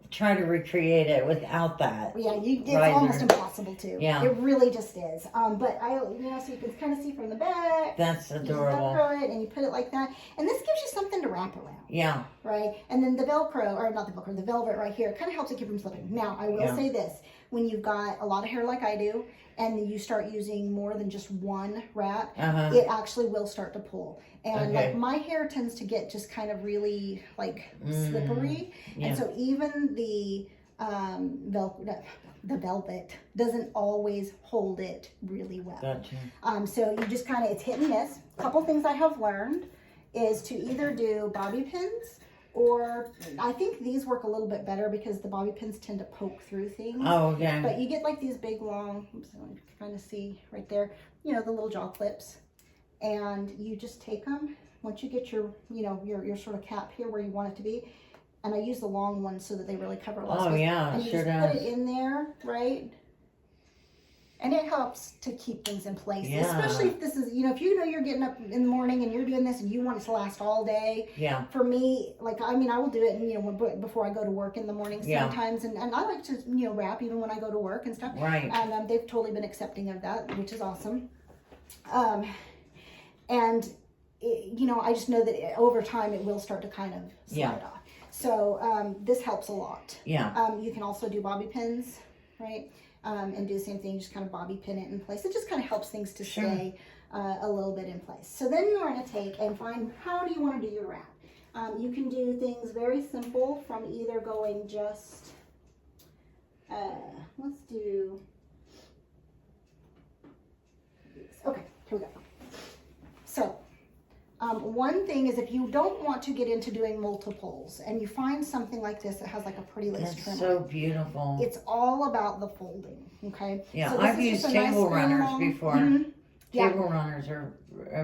try to recreate it without that. Yeah, it's almost impossible to. Yeah. It really just is. But so you can kind of see from the back. That's adorable. You Velcro it, and you put it like that. And this gives you something to wrap around. Yeah. Right? And then the Velcro, or not the Velcro, the velvet right here, kind of helps it keep from slipping. Now, I will say this. When you've got a lot of hair like I do, and you start using more than just one wrap, it actually will start to pull. And like my hair tends to get just kind of really like slippery. And so even the velvet doesn't always hold it really well. Gotcha. So you just kind of, it's hit and miss. A couple things I have learned is to either do bobby pins, or I think these work a little bit better because the bobby pins tend to poke through things. Oh, okay. But you get like these big long, oops, you can kind of see right there, the little jaw clips. And you just take them, once you get your, your sort of cap here where you want it to be, And I use the long ones so that they really cover a lot of Oh, space. yeah, And you sure just does. put it in there, right? And it helps to keep things in place. Yeah. Especially if this is, if you know you're getting up in the morning and you're doing this and you want it to last all day. Yeah. For me, like, I will do it, before I go to work in the morning Yeah. sometimes. And I like to, wrap even when I go to work and stuff. Right. And they've totally been accepting of that, which is awesome. And, I just know that over time it will start to kind of slide off. So this helps a lot. Yeah. You can also do bobby pins, right? And do the same thing, just kind of bobby pin it in place. It just kind of helps things to stay a little bit in place. So then you're going to take and find, how do you want to do your wrap? You can do things very simple from either going just, let's do, okay, here we go. So, one thing is, if you don't want to get into doing multiples and you find something like this that has like a pretty lace trim, That's so beautiful. it's all about the folding, okay? Yeah, So this I've is used just a nice table runners long- before. Mhm. Yeah. Table runners are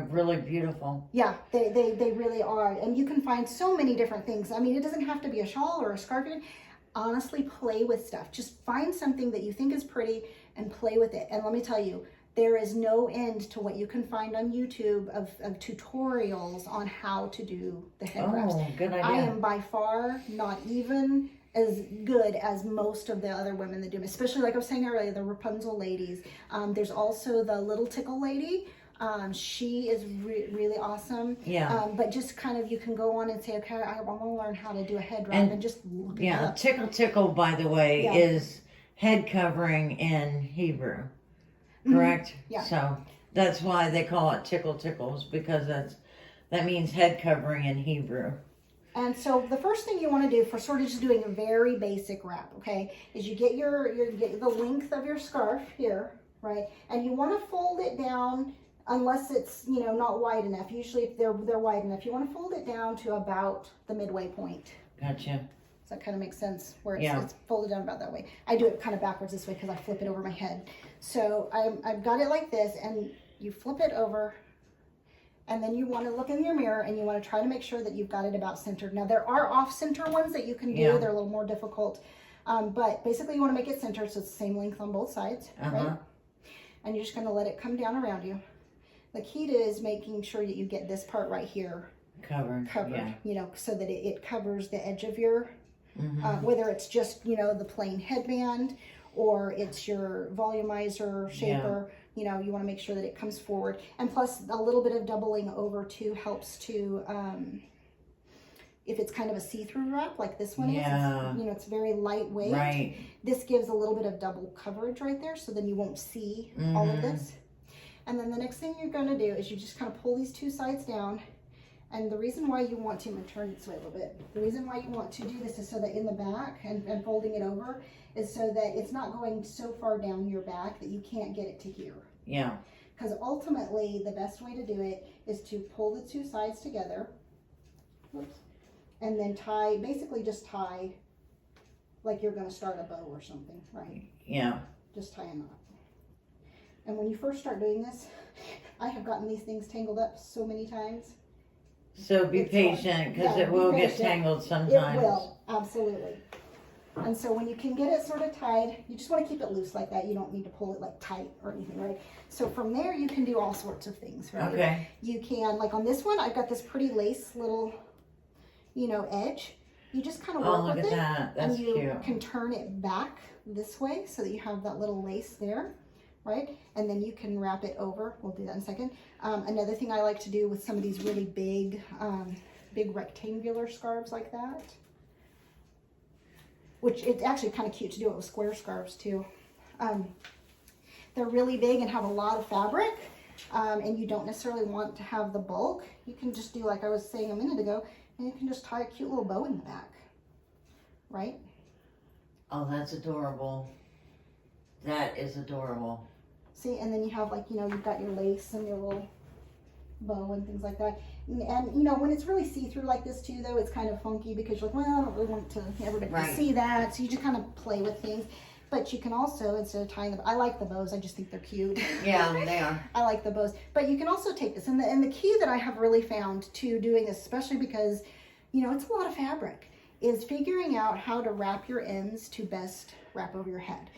really beautiful. Yeah, they really are. And you can find so many different things. I mean, it doesn't have to be a shawl or a scarf. Honestly, play with stuff. Just find something that you think is pretty and play with it. And let me tell you, there is no end to what you can find on YouTube of tutorials on how to do the head wraps. Oh, good idea. I am by far not even as good as most of the other women that do them, especially like I was saying earlier, the Wrapunzle ladies. There's also the little Tichel lady. She is really awesome. Yeah. But just kind of, you can go on and say, okay, I want to learn how to do a head wrap and just look it up. Tichel Tichel, by the way, Yeah. is head covering in Hebrew. Correct? Yeah. So that's why they call it Tichel Tichels, because that means head covering in Hebrew. And so the first thing you want to do for sort of just doing a very basic wrap, okay, is you get get the length of your scarf here, right? And you want to fold it down, unless it's, not wide enough. Usually if they're wide enough, you want to fold it down to about the midway point. Gotcha. Does that kind of make sense? Where Yeah. it's folded down about that way. I do it kind of backwards this way because I flip it over my head. So I've got it like this, and you flip it over, and then you want to look in your mirror and you want to try to make sure that you've got it about centered. Now there are off-center ones that you can do. Yeah. They're a little more difficult. But basically you want to make it centered so it's the same length on both sides, right? And you're just going to let it come down around you. The key to is making sure that you get this part right here Covered. Yeah. So that it covers the edge of your, whether it's just, the plain headband or it's your volumizer shaper, you want to make sure that it comes forward. And plus a little bit of doubling over too helps to, if it's kind of a see-through wrap like this one is, it's very lightweight. Right. This gives a little bit of double coverage right there, so then you won't see all of this. And then the next thing you're going to do is you just kind of pull these two sides down. And the reason why you want to, I'm going to turn it this way a little bit. The reason why you want to do this is so that in the back and folding it over is so that it's not going so far down your back that you can't get it to here. Yeah. Because ultimately the best way to do it is to pull the two sides together. Whoops. And then basically just tie like you're going to start a bow or something, right? Yeah. Just tie a knot. And when you first start doing this, I have gotten these things tangled up so many times. So be patient, because it will get tangled sometimes. It will, absolutely. And so when you can get it sort of tied, you just want to keep it loose like that. You don't need to pull it like tight or anything, right? So from there, you can do all sorts of things, right? Okay. You can, like on this one, I've got this pretty lace little, edge. You just kind of work with it. That. That's and you cute. can turn it back this way so that you have that little lace there. Right? And then you can wrap it over. We'll do that in a second. Another thing I like to do with some of these really big rectangular scarves like that, which it's actually kind of cute to do it with square scarves too. They're really big and have a lot of fabric, and you don't necessarily want to have the bulk. You can just do like I was saying a minute ago, and you can just tie a cute little bow in the back, right? Oh, that's adorable. That is adorable. See, and then you have like, you've got your lace and your little bow and things like that. And when it's really see-through like this too, though, it's kind of funky because you're like, well, I don't really want everybody to see that. So you just kind of play with things. But you can also, instead of tying them, I like the bows. I just think they're cute. Yeah, they are. I like the bows. But you can also take this. And the key that I have really found to doing this, especially because, it's a lot of fabric. is figuring out how to wrap your ends to best wrap over your head.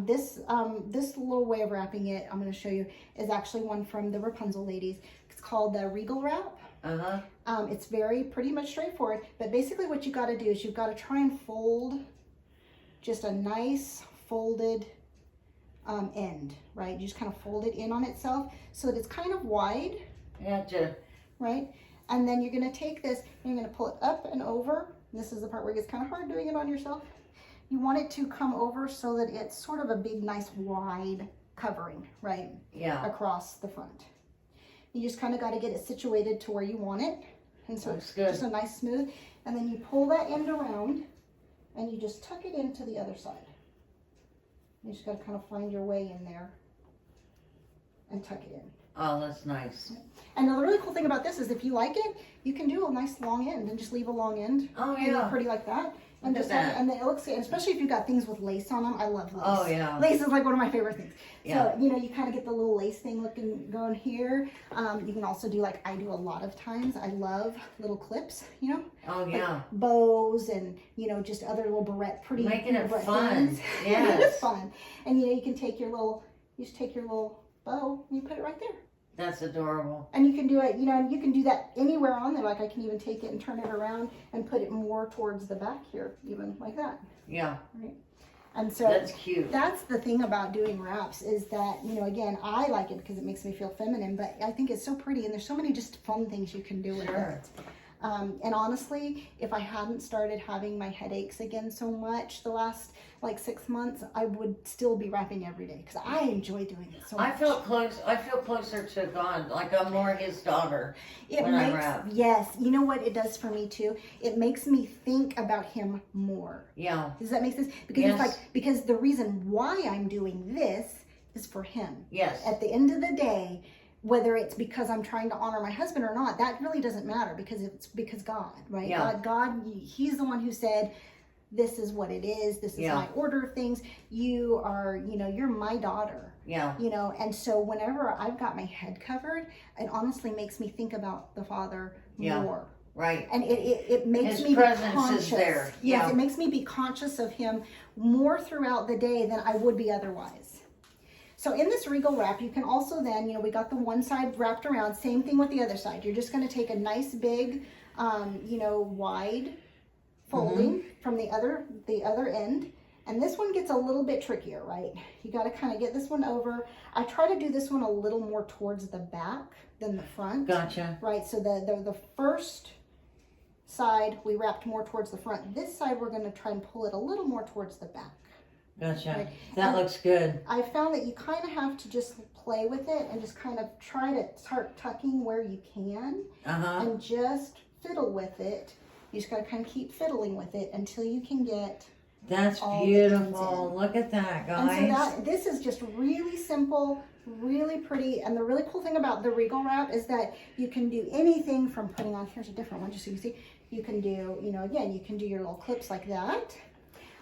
This little way of wrapping it, I'm going to show you, is actually one from the Wrapunzle ladies. It's called the Regal Wrap. It's pretty much straightforward, but basically what you got to do is you've got to try and fold just a nice folded end, right? You just kind of fold it in on itself so that it's kind of wide. Gotcha. Right? And then you're going to take this and you're going to pull it up and over. This is the part where it gets kind of hard doing it on yourself. You want it to come over so that it's sort of a big, nice, wide covering, right? Yeah. Across the front. You just kind of got to get it situated to where you want it. And so it's just a nice smooth. And then you pull that end around and you just tuck it into the other side. You just got to kind of find your way in there and tuck it in. Oh, that's nice. And the really cool thing about this is if you like it, you can do a nice long end and just leave a long end. Oh, and yeah. look pretty like that. And Look just at that. and then it looks, especially if you've got things with lace on them. I love lace. Oh, yeah. Lace is like one of my favorite things. Yeah. So, you know, you kind of get the little lace thing going here. You can also do, like I do a lot of times, I love little clips, you know. Oh, yeah. Like bows and, you know, just other little pretty Making it barrette fun. things. Yes. It is fun. And, you know, you can take your little, bow and you put it right there. That's adorable. And you can do it, you know, you can do that anywhere on there. Like I can even take it and turn it around and put it more towards the back here, even like that. Yeah. Right. And so That's cute. that's the thing about doing wraps is that, you know, again, I like it because it makes me feel feminine, but I think it's so pretty and there's so many just fun things you can do with it. And honestly, if I hadn't started having my headaches again so much the last like 6 months, I would still be wrapping every day because I enjoy doing it so much. I feel closer to God, like I'm more his daughter when I wrap. Yes, you know what it does for me too? It makes me think about him more. Yeah. Does that make sense? Because Yes. it's like, because the reason why I'm doing this is for him. Yes. At the end of the day, whether it's because I'm trying to honor my husband or not, that really doesn't matter because it's because God, right? Yeah. God, he's the one who said, this is what it is. This is my order of things. You are, you know, you're my daughter. Yeah. You know, and so whenever I've got my head covered, it honestly makes me think about the Father more. Right. And it makes His me be presence conscious. is there. Yes, Yeah. it makes me be conscious of him more throughout the day than I would be otherwise. So in this Regal Wrap, you can also then, you know, we got the one side wrapped around, same thing with the other side. You're just going to take a nice big, you know, wide folding from the other end. And this one gets a little bit trickier, right? You got to kind of get this one over. I try to do this one a little more towards the back than the front. Gotcha. Right, so the first side we wrapped more towards the front. This side we're going to try and pull it a little more towards the back. Gotcha. Right. That looks good. I found that you kind of have to just play with it and just kind of try to start tucking where you can and just fiddle with it. You just got to kind of keep fiddling with it until you can get That's all beautiful. Look at that, guys. And so this is just really simple, really pretty. And the really cool thing about the Regal Wrap is that you can do anything from putting on, here's a different one just so you can see. You can do, you know, again, you can do your little clips like that.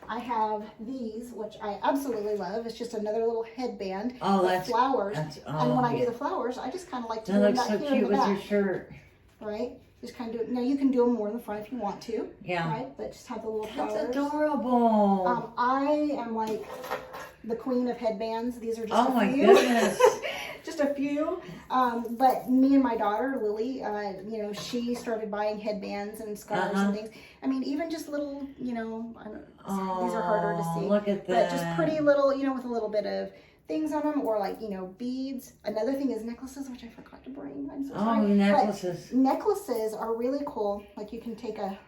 I have these, which I absolutely love. It's just another little headband with flowers. And when I do the flowers, I just kind of like to do that them looks back so here in cute the with back. your shirt. Right? Just kind of do it. Now you can do them more in the front if you want to. Yeah. Right? But just have the little flowers. That's adorable. I am like the queen of headbands. These are just Oh a my few. goodness. Just a few. But me and my daughter, Lily, you know, she started buying headbands and scarves and things. I mean, even just little, you know, I don't, these are harder to see. Look at that. But just pretty little, you know, with a little bit of things on them, or like, you know, beads. Another thing is necklaces, which I forgot to bring. I'm so sorry. Oh, necklaces. But necklaces are really cool. Like you can take a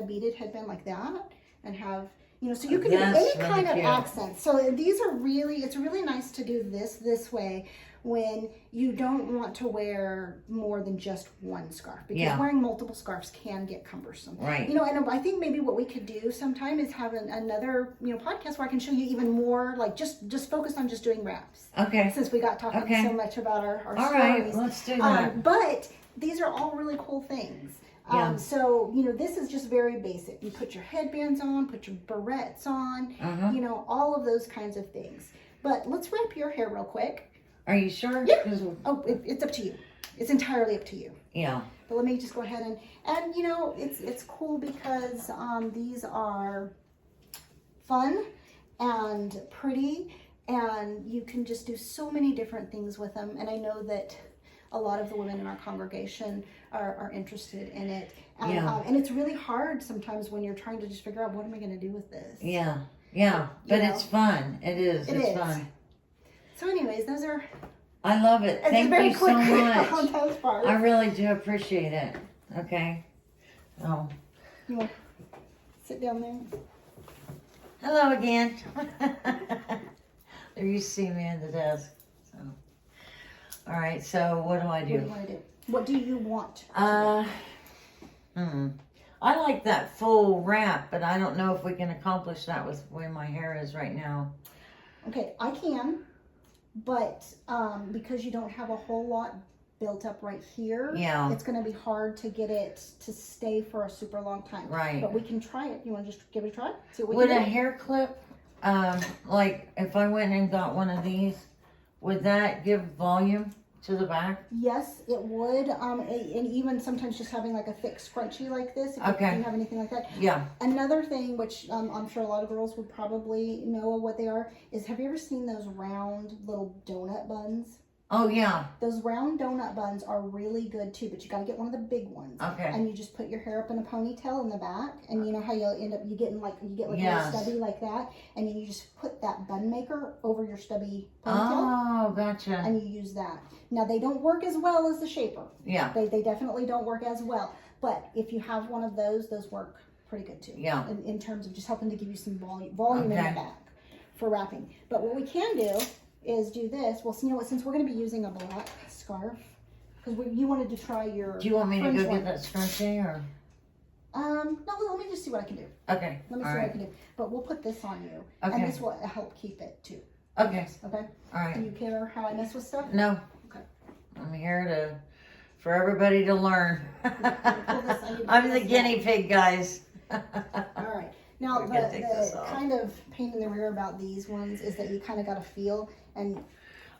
beaded headband like that and have, you know, so you can do any kind of accent. So these are really, it's really nice to do this way when you don't want to wear more than just one scarf, because wearing multiple scarves can get cumbersome. Right. You know, and I think maybe what we could do sometime is have another, you know, podcast where I can show you even more, like just focused on just doing wraps. Okay. Since we got talking so much about our All stories. right, let's do that. But these are all really cool things. So, you know, this is just very basic. You put your headbands on, put your barrettes on, you know, all of those kinds of things. But let's wrap your hair real quick. Are you sure? Yeah. Oh, it's up to you. It's entirely up to you. Yeah. But let me just go ahead and you know, it's cool because these are fun and pretty, and you can just do so many different things with them. And I know that a lot of the women in our congregation are interested in it. And it's really hard sometimes when you're trying to just figure out, what am I going to do with this? Yeah. Yeah. But it's fun. It is. It's fun. So anyways, those are... I love it. Thank you so much. Part. I really do appreciate it. Okay. Oh. You want to sit down there? Hello again. There you see me at the desk. So. All right. So what do I do? What do you want to do? What do you want? I like that full wrap, but I don't know if we can accomplish that with the way my hair is right now. Okay, I can, but because you don't have a whole lot built up right here, it's going to be hard to get it to stay for a super long time. Right. But we can try it. You want to just give it a try? See what we would can a do? hair clip, like if I went and got one of these, would that give volume to the back? Yes, it would. And even sometimes just having like a thick scrunchie like this, if you have anything like that. Yeah. Another thing, which I'm sure a lot of girls would probably know what they are, is have you ever seen those round little donut buns? Oh, yeah. Those round donut buns are really good too, but you got to get one of the big ones. Okay. And you just put your hair up in a ponytail in the back, and you know how you'll end up, you get like a little stubby like that, and you just put that bun maker over your stubby ponytail. Oh, gotcha. And you use that. Now they don't work as well as the shaper. Yeah. They definitely don't work as well. But if you have one of those work pretty good too. Yeah. In terms of just helping to give you some volume in the back for wrapping. But what we can do is do this. Well, you know what? Since we're going to be using a black scarf, because you wanted to try your. Do you want me to go one. get that scrunchie or? No, let me just see what I can do. Okay. Let me see what I can do. But we'll put this on you, Okay. and this will help keep it too. Okay. Okay. All right. Do you care how I mess with stuff? No. Okay. I'm here for everybody to learn. I'm the guinea pig, guys. All right. Now, the kind of pain in the rear about these ones is that you kind of got to feel and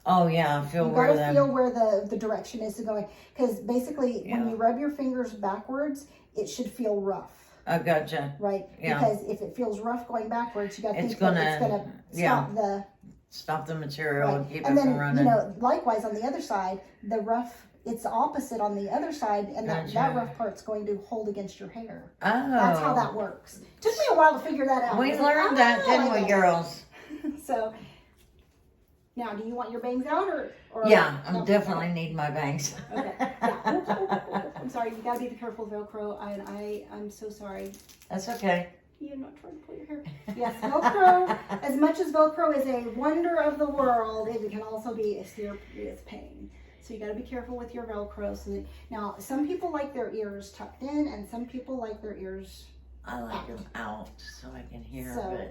feel where the direction is going. Because basically, when you rub your fingers backwards, it should feel rough. I gotcha. Right? Yeah. Because if it feels rough going backwards, you got to think it's gonna stop the material and keep it and then, from running. You know, likewise on the other side, the rough, it's opposite on the other side, and that rough part's going to hold against your hair. Oh. That's how that works. Took me a while to figure that out. We learned that, didn't we, girls? So, now, do you want your bangs out or yeah, I definitely need my bangs. Okay. Yeah. I'm sorry, you gotta be careful, Velcro. I'm so sorry. That's okay. You're not trying to pull your hair. Yes, Velcro, as much as Velcro is a wonder of the world, it can also be a serious pain. So you got to be careful with your Velcro. Now, some people like their ears tucked in, and some people like their ears I like them out so I can hear. So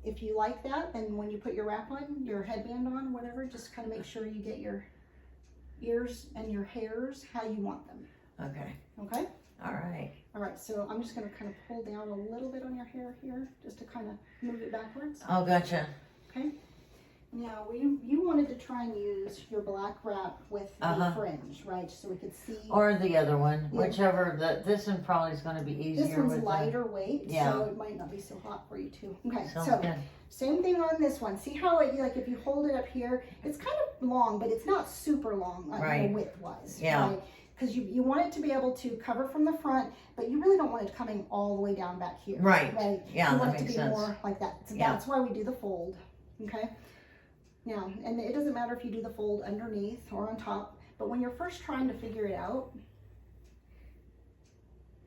if you like that, then when you put your wrap on, your headband on, whatever, just kind of make sure you get your ears and your hairs how you want them. Okay. Okay? All right. All right, so I'm just going to kind of pull down a little bit on your hair here, just to kind of move it backwards. Oh, gotcha. Okay. Now, you wanted to try and use your black wrap with the fringe, right? So we could see. Or the other one, whichever. This one probably is going to be easier. This one's lighter weight, so it might not be so hot for you too. Okay, so same thing on this one. See how it, like, if you hold it up here, it's kind of long, but it's not super long, width-wise. Yeah. Right? Because you want it to be able to cover from the front, but you really don't want it coming all the way down back here. Right. Yeah, you that want it to makes be sense. more like that. So that's why we do the fold. Okay. Now, and it doesn't matter if you do the fold underneath or on top, but when you're first trying to figure it out,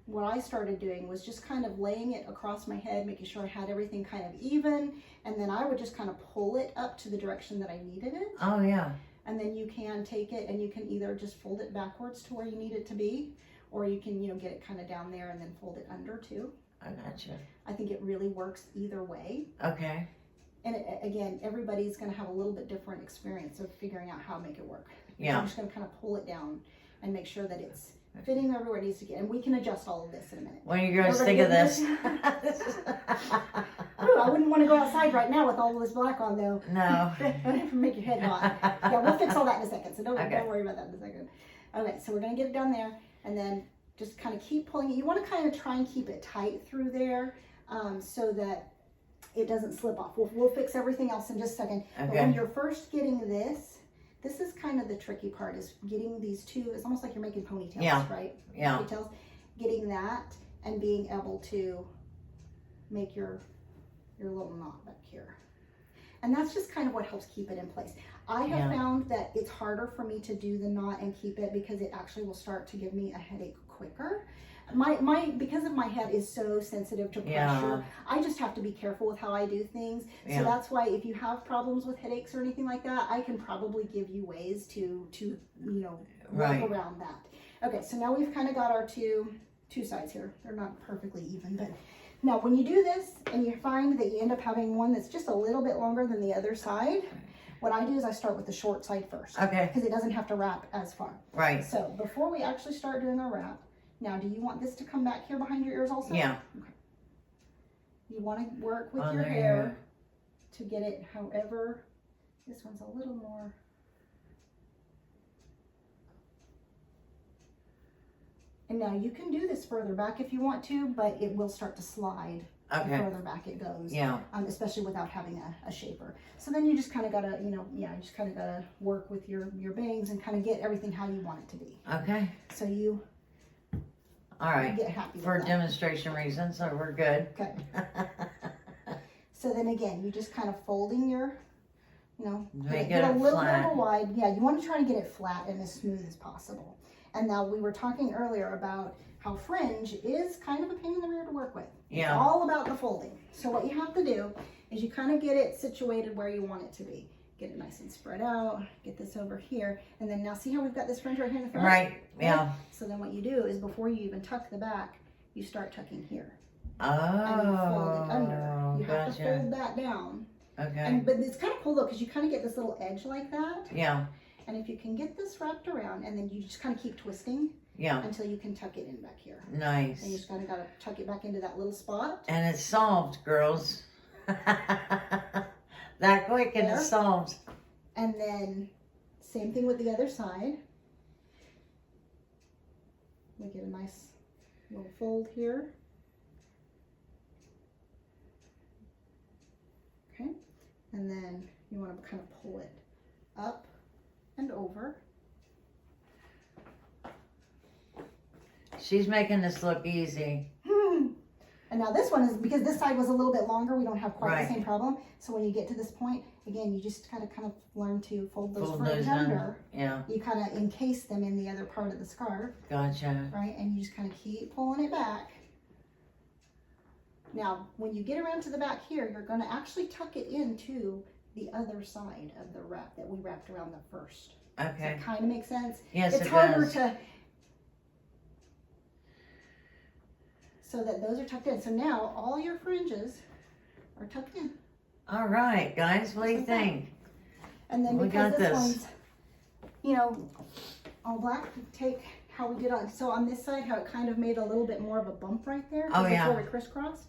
what I started doing was just kind of laying it across my head, making sure I had everything kind of even, and then I would just kind of pull it up to the direction that I needed it. Oh, yeah. And then you can take it and you can either just fold it backwards to where you need it to be, or you can, get it kind of down there and then fold it under too. I gotcha. I think it really works either way. Okay. And again, everybody's going to have a little bit different experience of figuring out how to make it work. Yeah. I'm just going to kind of pull it down and make sure that it's fitting everywhere it needs to get. And we can adjust all of this in a minute. What do you guys think of this? Ooh, I wouldn't want to go outside right now with all of this black on, though. No. Make your head hot. Yeah, we'll fix all that in a second. So don't worry about that in a second. Okay, so we're going to get it down there. And then just kind of keep pulling it. You want to kind of try and keep it tight through there so that it doesn't slip off. We'll fix everything else in just a second. Okay. But when you're first getting this is kind of the tricky part, is getting these two. It's almost like you're making ponytails, right? Yeah. Ponytails. Getting that and being able to make your little knot back here. And that's just kind of what helps keep it in place. I have found that it's harder for me to do the knot and keep it because it actually will start to give me a headache quicker. Because of my head is so sensitive to pressure, I just have to be careful with how I do things. So that's why if you have problems with headaches or anything like that, I can probably give you ways to work around that. Okay, so now we've kind of got our two sides here. They're not perfectly even, but now when you do this and you find that you end up having one that's just a little bit longer than the other side, what I do is I start with the short side first. Okay. Because it doesn't have to wrap as far. Right. So before we actually start doing our wrap, now do you want this to come back here behind your ears also? Yeah. Okay. You want to work with your hair to get it however. This one's a little more. And now you can do this further back if you want to, but it will start to slide. The further back it goes. Yeah. Especially without having a shaper. So then you just kind of gotta, just kind of gotta work with your bangs and kind of get everything how you want it to be. Okay. So you. All right. Get happy with that. Demonstration reasons, so we're good. Okay. So then again, you just kind of folding your, get a little bit of a wide. Yeah, you want to try to get it flat and as smooth as possible. And now we were talking earlier about how fringe is kind of a pain in the rear to work with. Yeah. It's all about the folding. So what you have to do is you kind of get it situated where you want it to be. Get it nice and spread out, get this over here, and then now see how we've got this fringe right here in the front? Right, yeah. So then what you do is before you even tuck the back, you start tucking here. Oh, and you fold it under. You have to fold that down. Okay. But it's kind of cool though, because you kind of get this little edge like that. Yeah. And if you can get this wrapped around, and then you just kind of keep twisting. Yeah. Until you can tuck it in back here. Nice. And you just kind of got to tuck it back into that little spot. And it's solved, girls. That quick and it's solved. And then same thing with the other side. We get a nice little fold here. Okay. And then you want to kind of pull it up and over. She's making this look easy. And now this one is, because this side was a little bit longer, we don't have quite the same problem. So when you get to this point, again, you just kind of learn to fold those fringe under. Yeah. You kind of encase them in the other part of the scarf. Gotcha. Right? And you just kind of keep pulling it back. Now, when you get around to the back here, you're going to actually tuck it into the other side of the wrap that we wrapped around the first. Okay. Does that kind of make sense? Yes, it's harder to... So that those are tucked in. So now all your fringes are tucked in. All right, guys, what do you think? And then because this one's, all black, take how we did on, so on this side, how it kind of made a little bit more of a bump right there. Oh, yeah. Before we crisscrossed.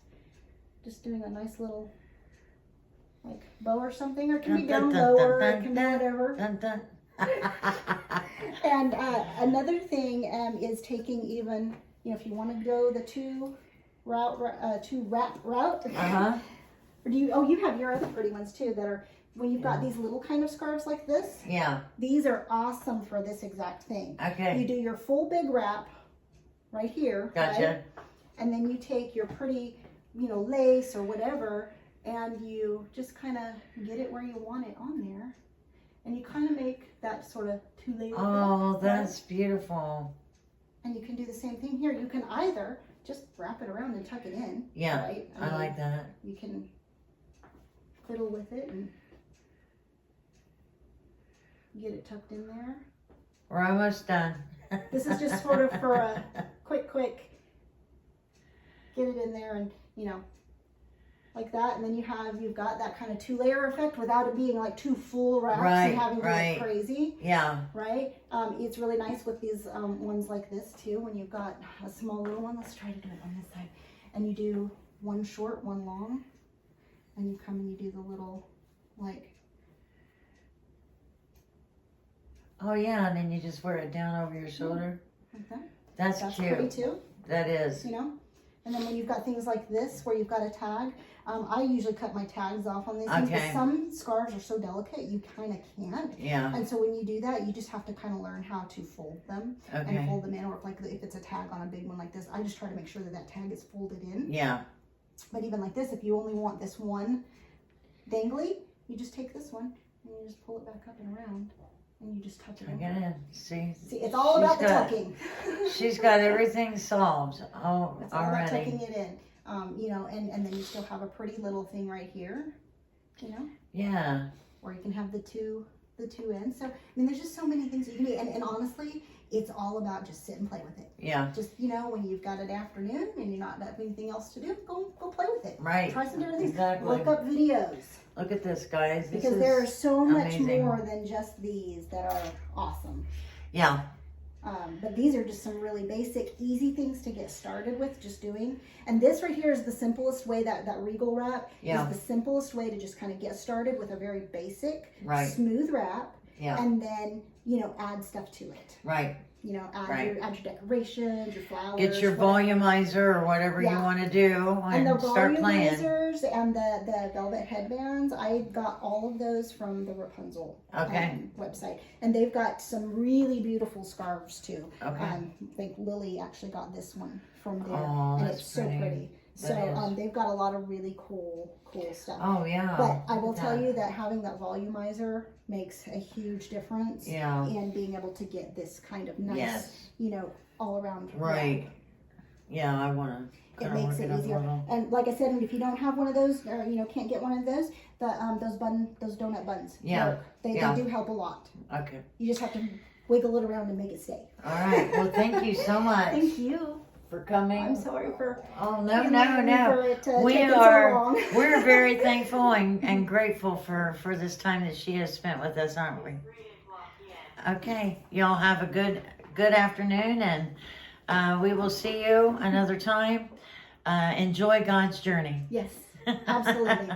Just doing a nice little, like, bow or something, or it can be down lower, it can be whatever. And another thing is taking even, if you want to go the two wrap route, or do you? Oh, you have your other pretty ones too that are when you've got these little kind of scarves like this. Yeah. These are awesome for this exact thing. Okay. You do your full big wrap right here. Gotcha. Right? And then you take your pretty, lace or whatever, and you just kind of get it where you want it on there, and you kind of make that sort of two-layer. Oh, that's beautiful. And you can do the same thing here. You can either just wrap it around and tuck it in. Yeah, right? I like that. You can fiddle with it and get it tucked in there. We're almost done. This is just sort of for a quick, get it in there and, like that. And then you've got that kind of two-layer effect without it being like two full wraps and having to look crazy. Yeah. Right? It's really nice with these ones like this too, when you've got a small little one. Let's try to do it on this side. And you do one short, one long. And you come and you do the little, like... Oh yeah, and then you just wear it down over your shoulder. Like that. That's cute. pretty too. That is. You know, and then when you've got things like this where you've got a tag, I usually cut my tags off on these things, Okay. but some scarves are so delicate you kind of can't. Yeah. And so when you do that, you just have to kind of learn how to fold them Okay. and fold them in, or if it's a tag on a big one like this, I just try to make sure that that tag is folded in. Yeah. But even like this, if you only want this one dangly, you just take this one and you just pull it back up and around. And you just tuck it in. Again, see, it's all about the got- tucking. she's got everything solved. Oh, It's all about already. tucking it in. You know, and then you still have a pretty little thing right here, you know, Yeah. or you can have the two ends. So, I mean, there's just so many things you can do. And honestly, it's all about just sit and play with it. Yeah. Just, you know, when you've got an afternoon and you're not have anything else to do, go play with it. Right. Try some different things. Exactly. Look up videos. Look at this, guys. This Because is there are so much amazing. more than just these that are awesome. Yeah. But these are just some really basic, easy things to get started with, just doing. And this right here is the simplest way, that Regal Wrap Yeah. is the simplest way to just kind of get started with a very basic, Right. smooth wrap. Yeah. And then, you know, add stuff to it. Right. You know, add, Right. your decorations, your flowers. Get your whatever. volumizer or whatever you Yeah. want to do And the and start playing. volumizers and the velvet headbands, I got all of those from the Wrapunzle website. And they've got some really beautiful scarves too. Okay. I think Lily actually got this one from there. Oh, and that's it's so pretty. pretty. That So is. they've got a lot of really cool stuff. Oh, yeah. But I will Look at tell that. you that having that volumizer makes a huge difference Yeah. in being able to get this kind of nice, Yes. you know, all around Right. wrap. Yeah, I want to It kind of makes work it it up a easier. little. And like I said, if you don't have one of those, or you know, can't get one of those, those donut buns. Yeah. work. They Yeah. do help a lot. Okay. You just have to wiggle it around and make it stay. All right. Well, thank you so much Thank you. for coming. I'm sorry for. Oh, no. For it, We taking so are, long. we're very thankful and grateful for this time that she has spent with us, aren't we? Okay. Y'all have a good afternoon, and we will see you another time. Enjoy God's journey. Yes, absolutely.